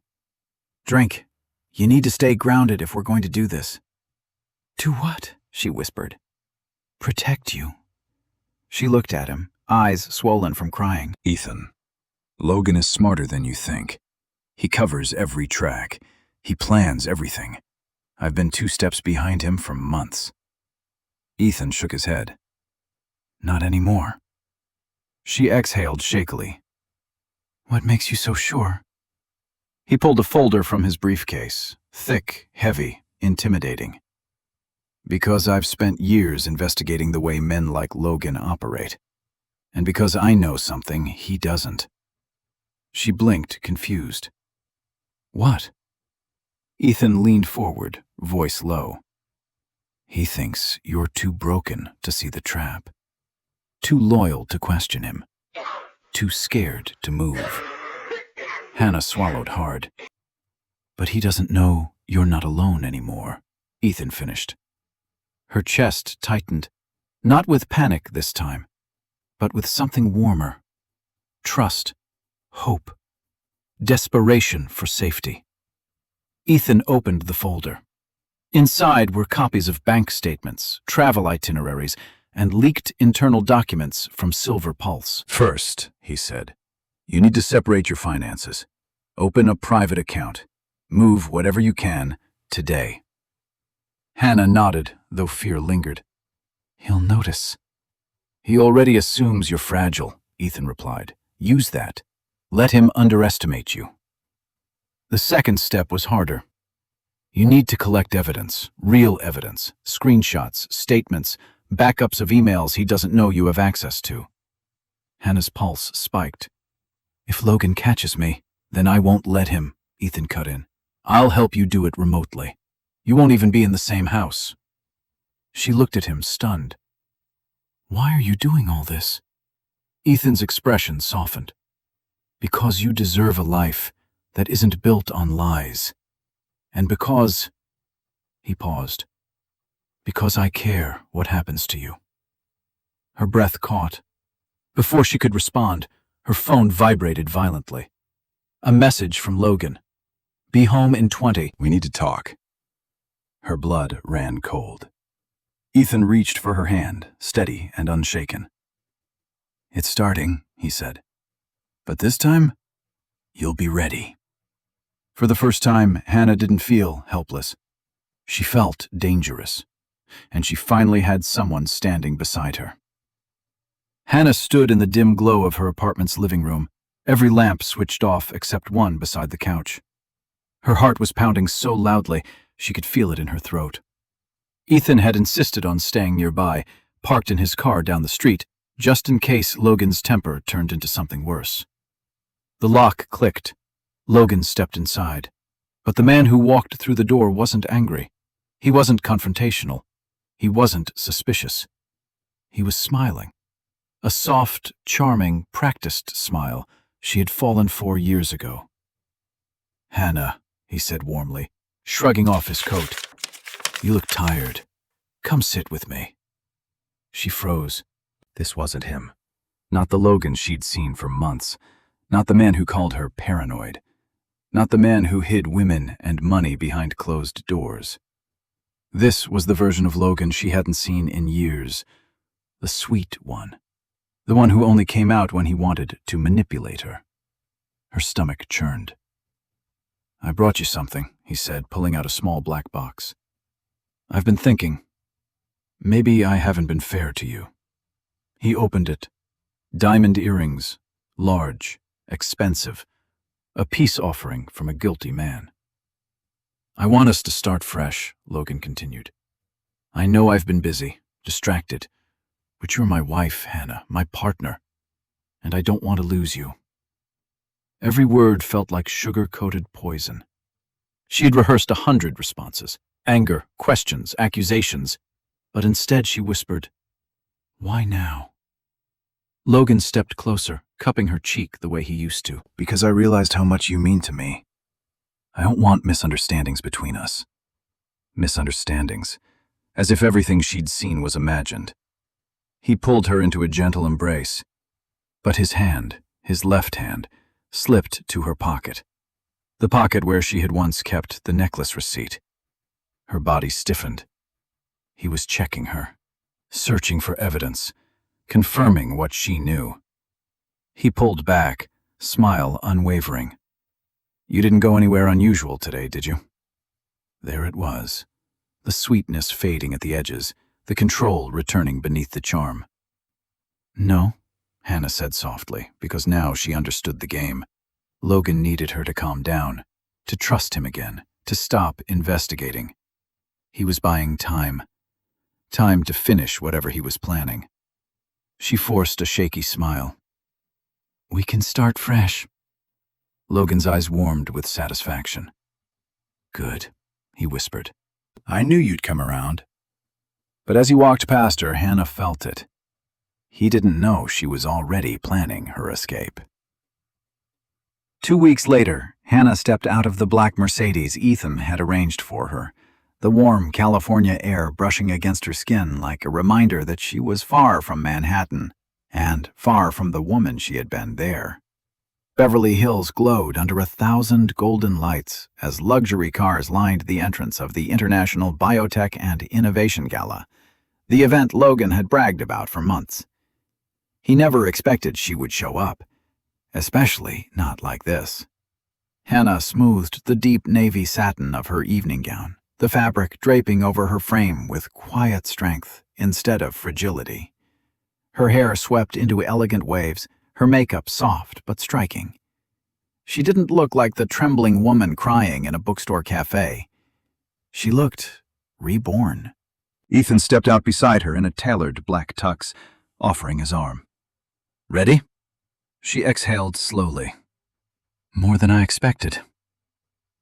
Drink. You need to stay grounded if we're going to do this. Do what? She whispered. Protect you. She looked at him, eyes swollen from crying. Ethan, Logan is smarter than you think. He covers every track. He plans everything. I've been 2 steps behind him for months. Ethan shook his head. Not anymore. She exhaled shakily. What makes you so sure? He pulled a folder from his briefcase, thick, heavy, intimidating. Because I've spent years investigating the way men like Logan operate. And because I know something he doesn't. She blinked, confused. What? Ethan leaned forward, voice low. He thinks you're too broken to see the trap. Too loyal to question him. Too scared to move. Hannah swallowed hard. But he doesn't know you're not alone anymore, Ethan finished. Her chest tightened, not with panic this time, but with something warmer. Trust, hope, desperation for safety. Ethan opened the folder. Inside were copies of bank statements, travel itineraries, and leaked internal documents from Silver Pulse. First, he said, you need to separate your finances. Open a private account. Move whatever you can today. Hannah nodded, though fear lingered. He'll notice. He already assumes you're fragile, Ethan replied. Use that. Let him underestimate you. The second step was harder. You need to collect evidence, real evidence, screenshots, statements, backups of emails he doesn't know you have access to. Hannah's pulse spiked. If Logan catches me, then I won't let him, Ethan cut in. I'll help you do it remotely. You won't even be in the same house. She looked at him, stunned. Why are you doing all this? Ethan's expression softened. Because you deserve a life that isn't built on lies. And because... He paused. Because I care what happens to you. Her breath caught. Before she could respond, her phone vibrated violently. A message from Logan. Be home in 20. We need to talk. Her blood ran cold. Ethan reached for her hand, steady and unshaken. "It's starting," he said. "But this time, you'll be ready." For the first time, Hannah didn't feel helpless. She felt dangerous, and she finally had someone standing beside her. Hannah stood in the dim glow of her apartment's living room, every lamp switched off except one beside the couch. Her heart was pounding so loudly she could feel it in her throat. Ethan had insisted on staying nearby, parked in his car down the street, just in case Logan's temper turned into something worse. The lock clicked. Logan stepped inside. But the man who walked through the door wasn't angry. He wasn't confrontational. He wasn't suspicious. He was smiling. A soft, charming, practiced smile she had fallen for years ago. "Hannah," he said warmly, shrugging off his coat. "You look tired. Come sit with me." She froze. This wasn't him. Not the Logan she'd seen for months. Not the man who called her paranoid. Not the man who hid women and money behind closed doors. This was the version of Logan she hadn't seen in years. The sweet one. The one who only came out when he wanted to manipulate her. Her stomach churned. "I brought you something," he said, pulling out a small black box. "I've been thinking. Maybe I haven't been fair to you." He opened it. Diamond earrings. Large. Expensive. A peace offering from a guilty man. "I want us to start fresh," Logan continued. "I know I've been busy, distracted, but you're my wife, Hannah, my partner, and I don't want to lose you." Every word felt like sugar-coated poison. She had rehearsed 100 responses, anger, questions, accusations, but instead she whispered, "Why now?" Logan stepped closer, cupping her cheek the way he used to. "Because I realized how much you mean to me. I don't want misunderstandings between us." Misunderstandings, as if everything she'd seen was imagined. He pulled her into a gentle embrace, but his hand, his left hand, slipped to her pocket. The pocket where she had once kept the necklace receipt. Her body stiffened. He was checking her, searching for evidence, confirming what she knew. He pulled back, smile unwavering. "You didn't go anywhere unusual today, did you?" There it was, the sweetness fading at the edges, the control returning beneath the charm. "No," Hannah said softly, because now she understood the game. Logan needed her to calm down, to trust him again, to stop investigating. He was buying time. Time to finish whatever he was planning. She forced a shaky smile. "We can start fresh." Logan's eyes warmed with satisfaction. "Good," he whispered. "I knew you'd come around." But as he walked past her, Hannah felt it. He didn't know she was already planning her escape. 2 weeks later, Hannah stepped out of the black Mercedes Ethan had arranged for her, the warm California air brushing against her skin like a reminder that she was far from Manhattan and far from the woman she had been there. Beverly Hills glowed under 1,000 golden lights as luxury cars lined the entrance of the International Biotech and Innovation Gala, the event Logan had bragged about for months. He never expected she would show up, especially not like this. Hannah smoothed the deep navy satin of her evening gown, the fabric draping over her frame with quiet strength instead of fragility. Her hair swept into elegant waves, her makeup soft but striking. She didn't look like the trembling woman crying in a bookstore cafe. She looked reborn. Ethan stepped out beside her in a tailored black tux, offering his arm. "Ready?" She exhaled slowly. "More than I expected."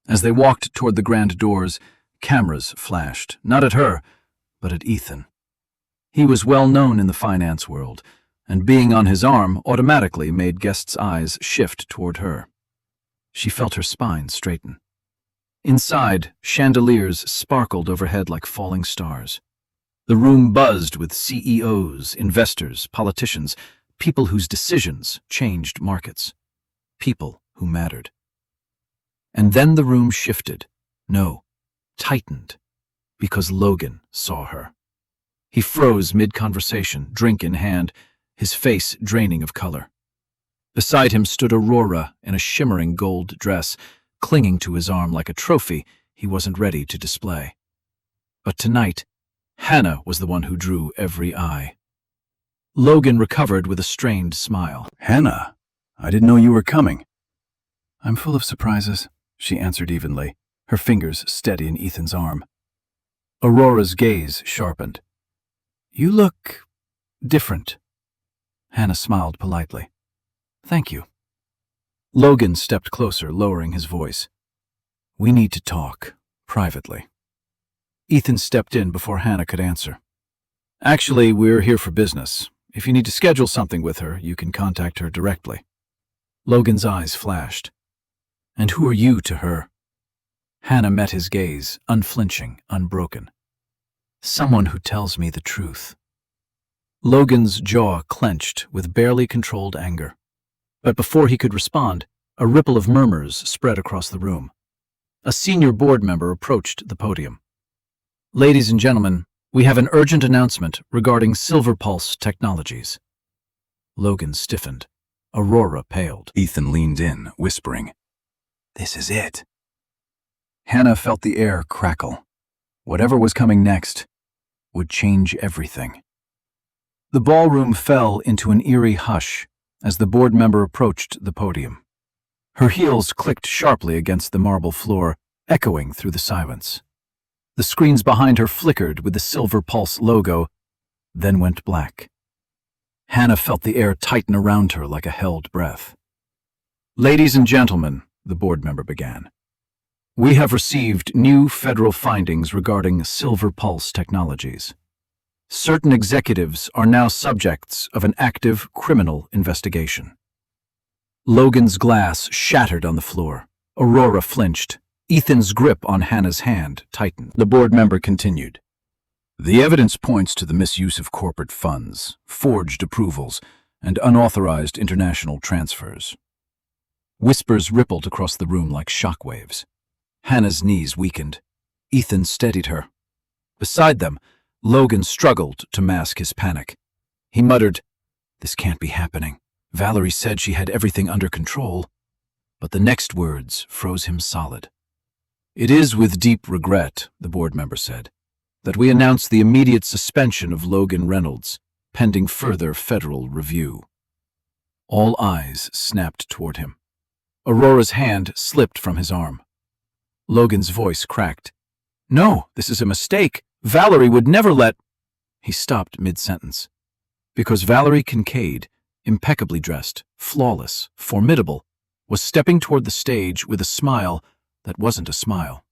As they walked toward the grand doors, cameras flashed, not at her, but at Ethan. He was well known in the finance world, and being on his arm automatically made guests' eyes shift toward her. She felt her spine straighten. Inside, chandeliers sparkled overhead like falling stars. The room buzzed with CEOs, investors, politicians, people whose decisions changed markets. People who mattered. And then the room shifted. No, tightened. Because Logan saw her.
He froze mid-conversation, drink in hand, his face draining of color. Beside him stood Aurora in a shimmering gold dress, clinging to his arm like a trophy he wasn't ready to display. But tonight, Hannah was the one who drew every eye. Logan recovered with a strained smile.
Hannah, I didn't know you were coming. I'm full of surprises, she answered evenly, her fingers steady in Ethan's arm. Aurora's gaze sharpened. You look different. Hannah smiled politely. Thank you. Logan stepped closer, lowering his voice. We need to talk, privately. Ethan stepped in before Hannah could answer. Actually, we're here for business. If you need to schedule something with her, you can contact her directly. Logan's eyes flashed. And who are you to her? Hannah met his gaze, unflinching, unbroken. Someone who tells me the truth. Logan's jaw clenched with barely controlled anger. But before he could respond, a ripple of murmurs spread across the room. A senior board member approached the podium. Ladies and gentlemen, we have an urgent announcement regarding Silver Pulse Technologies. Logan stiffened. Aurora paled. Ethan leaned in, whispering, This is it. Hannah felt the air crackle. Whatever was coming next would change everything. The ballroom fell into an eerie hush as the board member approached the podium. Her heels clicked sharply against the marble floor, echoing through the silence. The screens behind her flickered with the Silver Pulse logo, then went black. Hannah felt the air tighten around her like a held breath. Ladies and gentlemen, the board member began, we have received new federal findings regarding Silver Pulse Technologies. Certain executives are now subjects of an active criminal investigation. Logan's glass shattered on the floor. Aurora flinched. Ethan's grip on Hannah's hand tightened. The board member continued. The evidence points to the misuse of corporate funds, forged approvals, and unauthorized international transfers. Whispers rippled across the room like shockwaves. Hannah's knees weakened. Ethan steadied her. Beside them, Logan struggled to mask his panic. He muttered, This can't be happening. Valerie said she had everything under control. But the next words froze him solid. It is with deep regret, the board member said, that we announce the immediate suspension of Logan Reynolds, pending further federal review. All eyes snapped toward him. Aurora's hand slipped from his arm. Logan's voice cracked. No, this is a mistake. Valerie would never let... He stopped mid-sentence. Because Valerie Kincaid, impeccably dressed, flawless, formidable, was stepping toward the stage with a smile that wasn't a smile.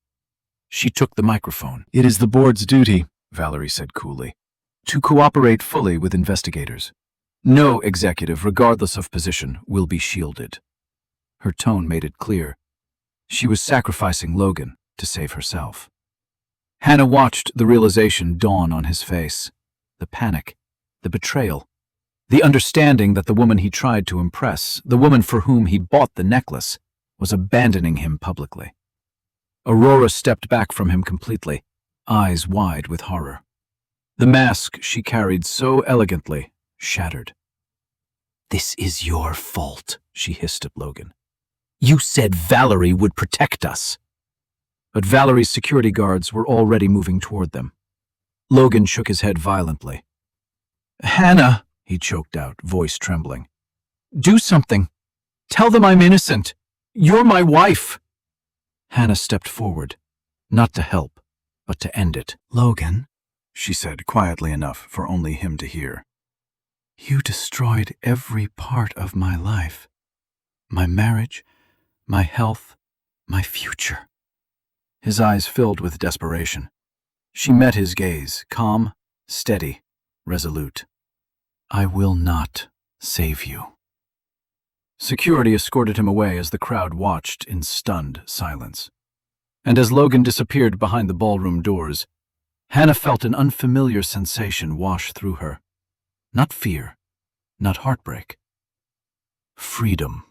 She took the microphone. It is the board's duty, Valerie said coolly, to cooperate fully with investigators. No executive, regardless of position, will be shielded. Her tone made it clear. She was sacrificing Logan to save herself. Hannah watched the realization dawn on his face. The panic, the betrayal, the understanding that the woman he tried to impress, the woman for whom he bought the necklace, was abandoning him publicly. Aurora stepped back from him completely, eyes wide with horror. The mask she carried so elegantly shattered. This is your fault, she hissed at Logan. You said Valerie would protect us. But Valerie's security guards were already moving toward them. Logan shook his head violently. Hannah, he choked out, voice trembling. Do something. Tell them I'm innocent. You're my wife. Hannah stepped forward, not to help, but to end it. Logan, she said quietly enough for only him to hear. You destroyed every part of my life. My marriage, my health, my future. His eyes filled with desperation. She met his gaze, calm, steady, resolute. I will not save you. Security escorted him away as the crowd watched in stunned silence. And as Logan disappeared behind the ballroom doors, Hannah felt an unfamiliar sensation wash through her. Not fear, not heartbreak. Freedom.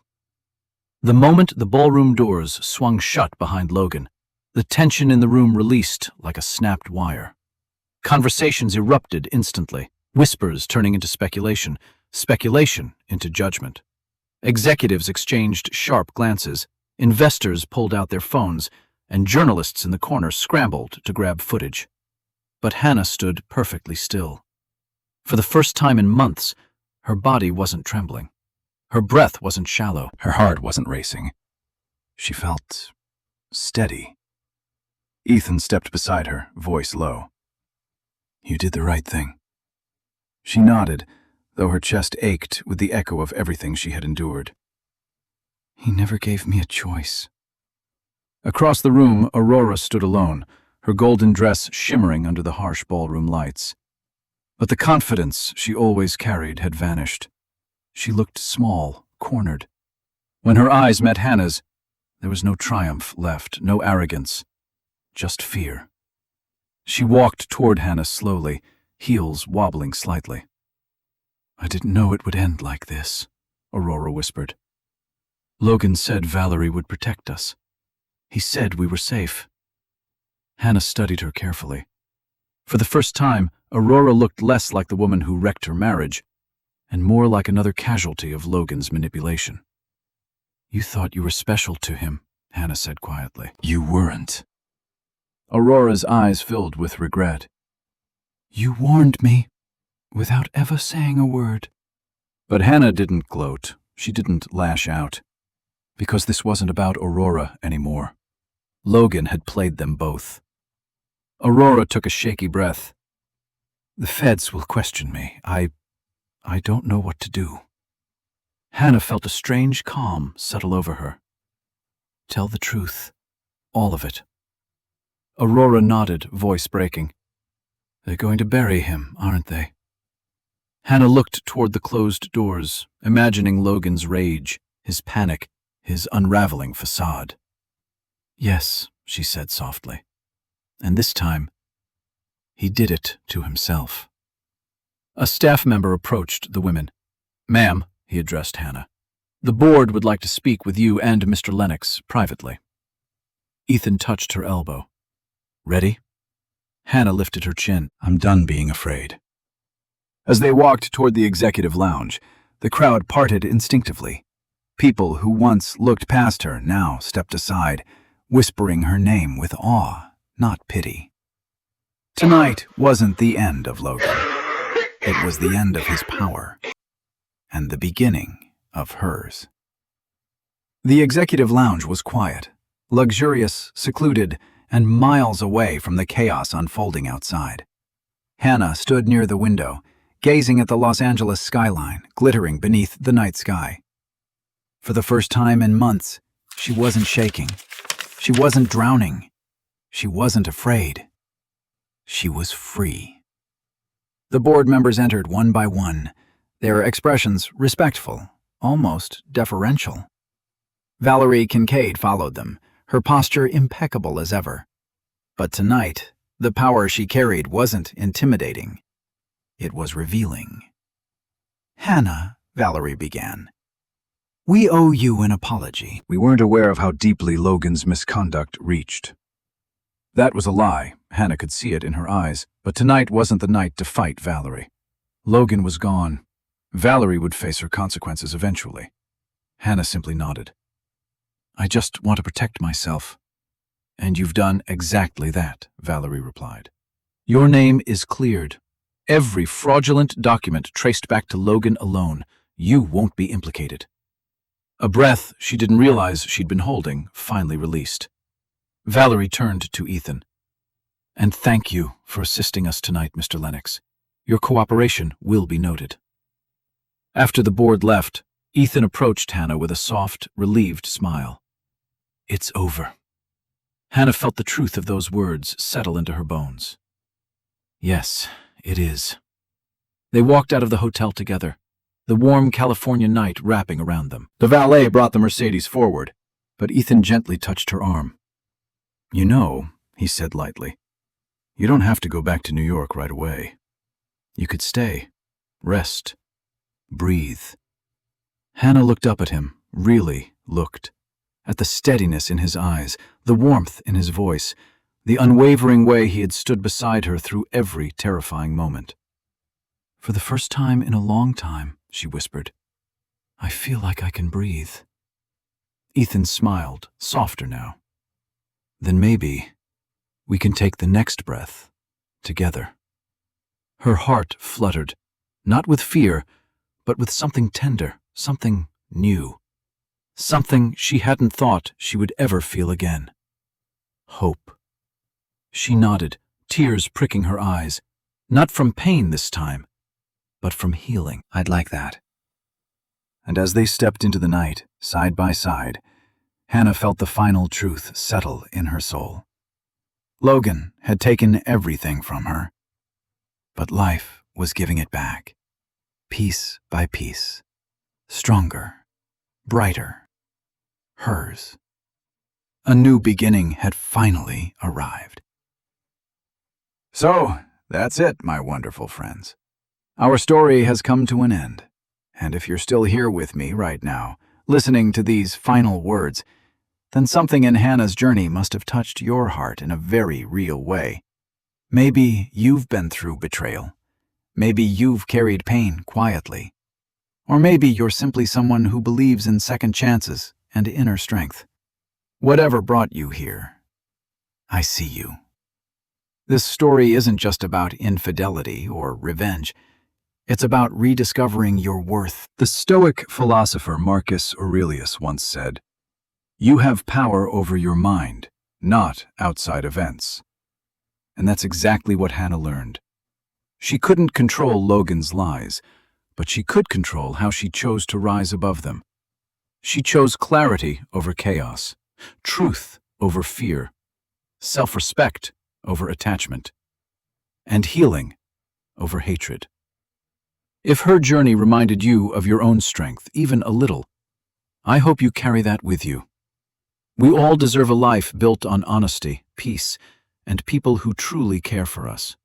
The moment the ballroom doors swung shut behind Logan, the tension in the room released like a snapped wire.
Conversations erupted instantly, whispers turning into speculation, speculation into judgment. Executives exchanged sharp glances, investors pulled out their phones, and journalists in the corner scrambled to grab footage. But Hannah stood perfectly still. For the first time in months, her body wasn't trembling. Her breath wasn't shallow.
Her heart wasn't racing. She felt steady. Ethan stepped beside her, voice low. "You did the right thing." She nodded, though her chest ached with the echo of everything she had endured. "He never gave me a choice."
Across the room, Aurora stood alone, her golden dress shimmering under the harsh ballroom lights. But the confidence she always carried had vanished. She looked small, cornered. When her eyes met Hannah's, there was no triumph left, no arrogance, just fear. She walked toward Hannah slowly, heels wobbling slightly. "I didn't know it would end like this," Aurora whispered. "Logan said Valerie would protect us. He said we were safe." Hannah studied her carefully. For the first time, Aurora looked less like the woman who wrecked her marriage, and more like another casualty of Logan's manipulation. "You thought you were special to him," Hannah said quietly.
"You weren't."
Aurora's eyes filled with regret. "You warned me, without ever saying a word." But Hannah didn't gloat. She didn't lash out. Because this wasn't about Aurora anymore. Logan had played them both. Aurora took a shaky breath. "The feds will question me. I don't know what to do." Hannah felt a strange calm settle over her. "Tell the truth. All of it." Aurora nodded, voice breaking. "They're going to bury him, aren't they?" Hannah looked toward the closed doors, imagining Logan's rage, his panic, his unraveling facade. "Yes," she said softly. And this time, he did it to himself. A staff member approached the women. "Ma'am," he addressed Hannah, "the board would like to speak with you and Mr. Lennox privately." Ethan touched her elbow. "Ready?" Hannah lifted her chin.
"I'm done being afraid."
As they walked toward the executive lounge, the crowd parted instinctively. People who once looked past her now stepped aside, whispering her name with awe, not pity. Tonight wasn't the end of Logan. It was the end of his power, and the beginning of hers. The executive lounge was quiet, luxurious, secluded, and miles away from the chaos unfolding outside. Hannah stood near the window, gazing at the Los Angeles skyline glittering beneath the night sky. For the first time in months, she wasn't shaking. She wasn't drowning. She wasn't afraid. She was free. The board members entered one by one, their expressions respectful, almost deferential. Valerie Kincaid followed them, her posture impeccable as ever. But tonight, the power she carried wasn't intimidating. It was revealing. "Hannah," Valerie began, "we owe you an apology."
We weren't aware of how deeply Logan's misconduct reached. That was a lie. Hannah could see it in her eyes. But tonight wasn't the night to fight Valerie. Logan was gone. Valerie would face her consequences eventually. Hannah simply nodded. "I just want to protect myself." "And you've done exactly that," Valerie replied. "Your name is cleared. Every fraudulent document traced back to Logan alone. You won't be implicated." A breath she didn't realize she'd been holding finally released. Valerie turned to Ethan. "And thank you for assisting us tonight, Mr. Lennox. Your cooperation will be noted." After the board left, Ethan approached Hannah with a soft, relieved smile. "It's over." Hannah felt the truth of those words settle into her bones. "Yes, it is." They walked out of the hotel together, the warm California night wrapping around them. The valet brought the Mercedes forward, but Ethan gently touched her arm. "You know," he said lightly, "you don't have to go back to New York right away. You could stay, rest, breathe." Hannah looked up at him, really looked, at the steadiness in his eyes, the warmth in his voice,
the unwavering way he had stood beside her through every terrifying moment. "For the first time in a long time," she whispered, "I feel like I can breathe." Ethan smiled, softer now. "Then maybe we can take the next breath together." Her heart fluttered, not with fear, but with something tender, something new, something she hadn't thought she would ever feel again. Hope. She nodded, tears pricking her eyes, not from pain this time, but from healing.
"I'd like that." And as they stepped into the night, side by side, Hannah felt the final truth settle in her soul. Logan had taken everything from her, but life was giving it back, piece by piece, stronger, brighter, hers. A new beginning had finally arrived. So, that's it, my wonderful friends. Our story has come to an end, and if you're still here with me right now, listening to these final words, then something in Hannah's journey must have touched your heart in a very real way. Maybe you've been through betrayal. Maybe you've carried pain quietly. Or maybe you're simply someone who believes in second chances and inner strength. Whatever brought you here, I see you. This story isn't just about infidelity or revenge. It's about rediscovering your worth. The Stoic philosopher Marcus Aurelius once said, "You have power over your mind, not outside events." And that's exactly what Hannah learned. She couldn't control Logan's lies, but she could control how she chose to rise above them. She chose clarity over chaos, truth over fear, self-respect over attachment, and healing over hatred. If her journey reminded you of your own strength, even a little, I hope you carry that with you. We all deserve a life built on honesty, peace, and people who truly care for us.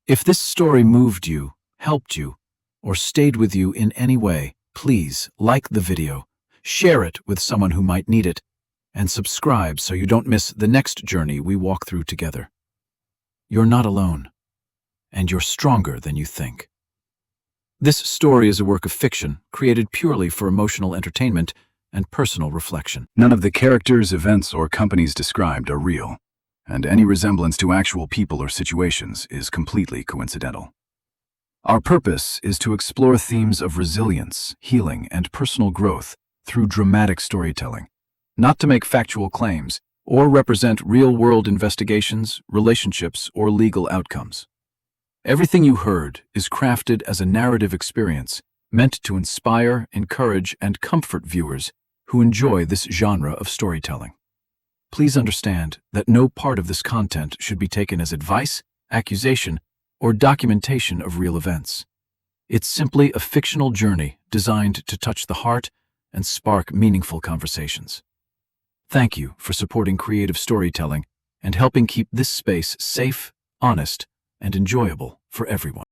If this story moved you, helped you, or stayed with you in any way, please like the video, share it with someone who might need it, and subscribe so you don't miss the next journey we walk through together. You're not alone, and you're stronger than you think. This story is a work of fiction created purely for emotional entertainment and personal reflection. None of the characters, events, or companies described are real, and any resemblance to actual people or situations is completely coincidental. Our purpose is to explore themes of resilience, healing, and personal growth through dramatic storytelling, not to make factual claims or represent real-world investigations, relationships, or legal outcomes. Everything you heard is crafted as a narrative experience meant to inspire, encourage, and comfort viewers who enjoy this genre of storytelling. Please understand that no part of this content should be taken as advice, accusation, or documentation of real events. It's simply a fictional journey designed to touch the heart and spark meaningful conversations. Thank you for supporting creative storytelling and helping keep this space safe, honest, and enjoyable for everyone.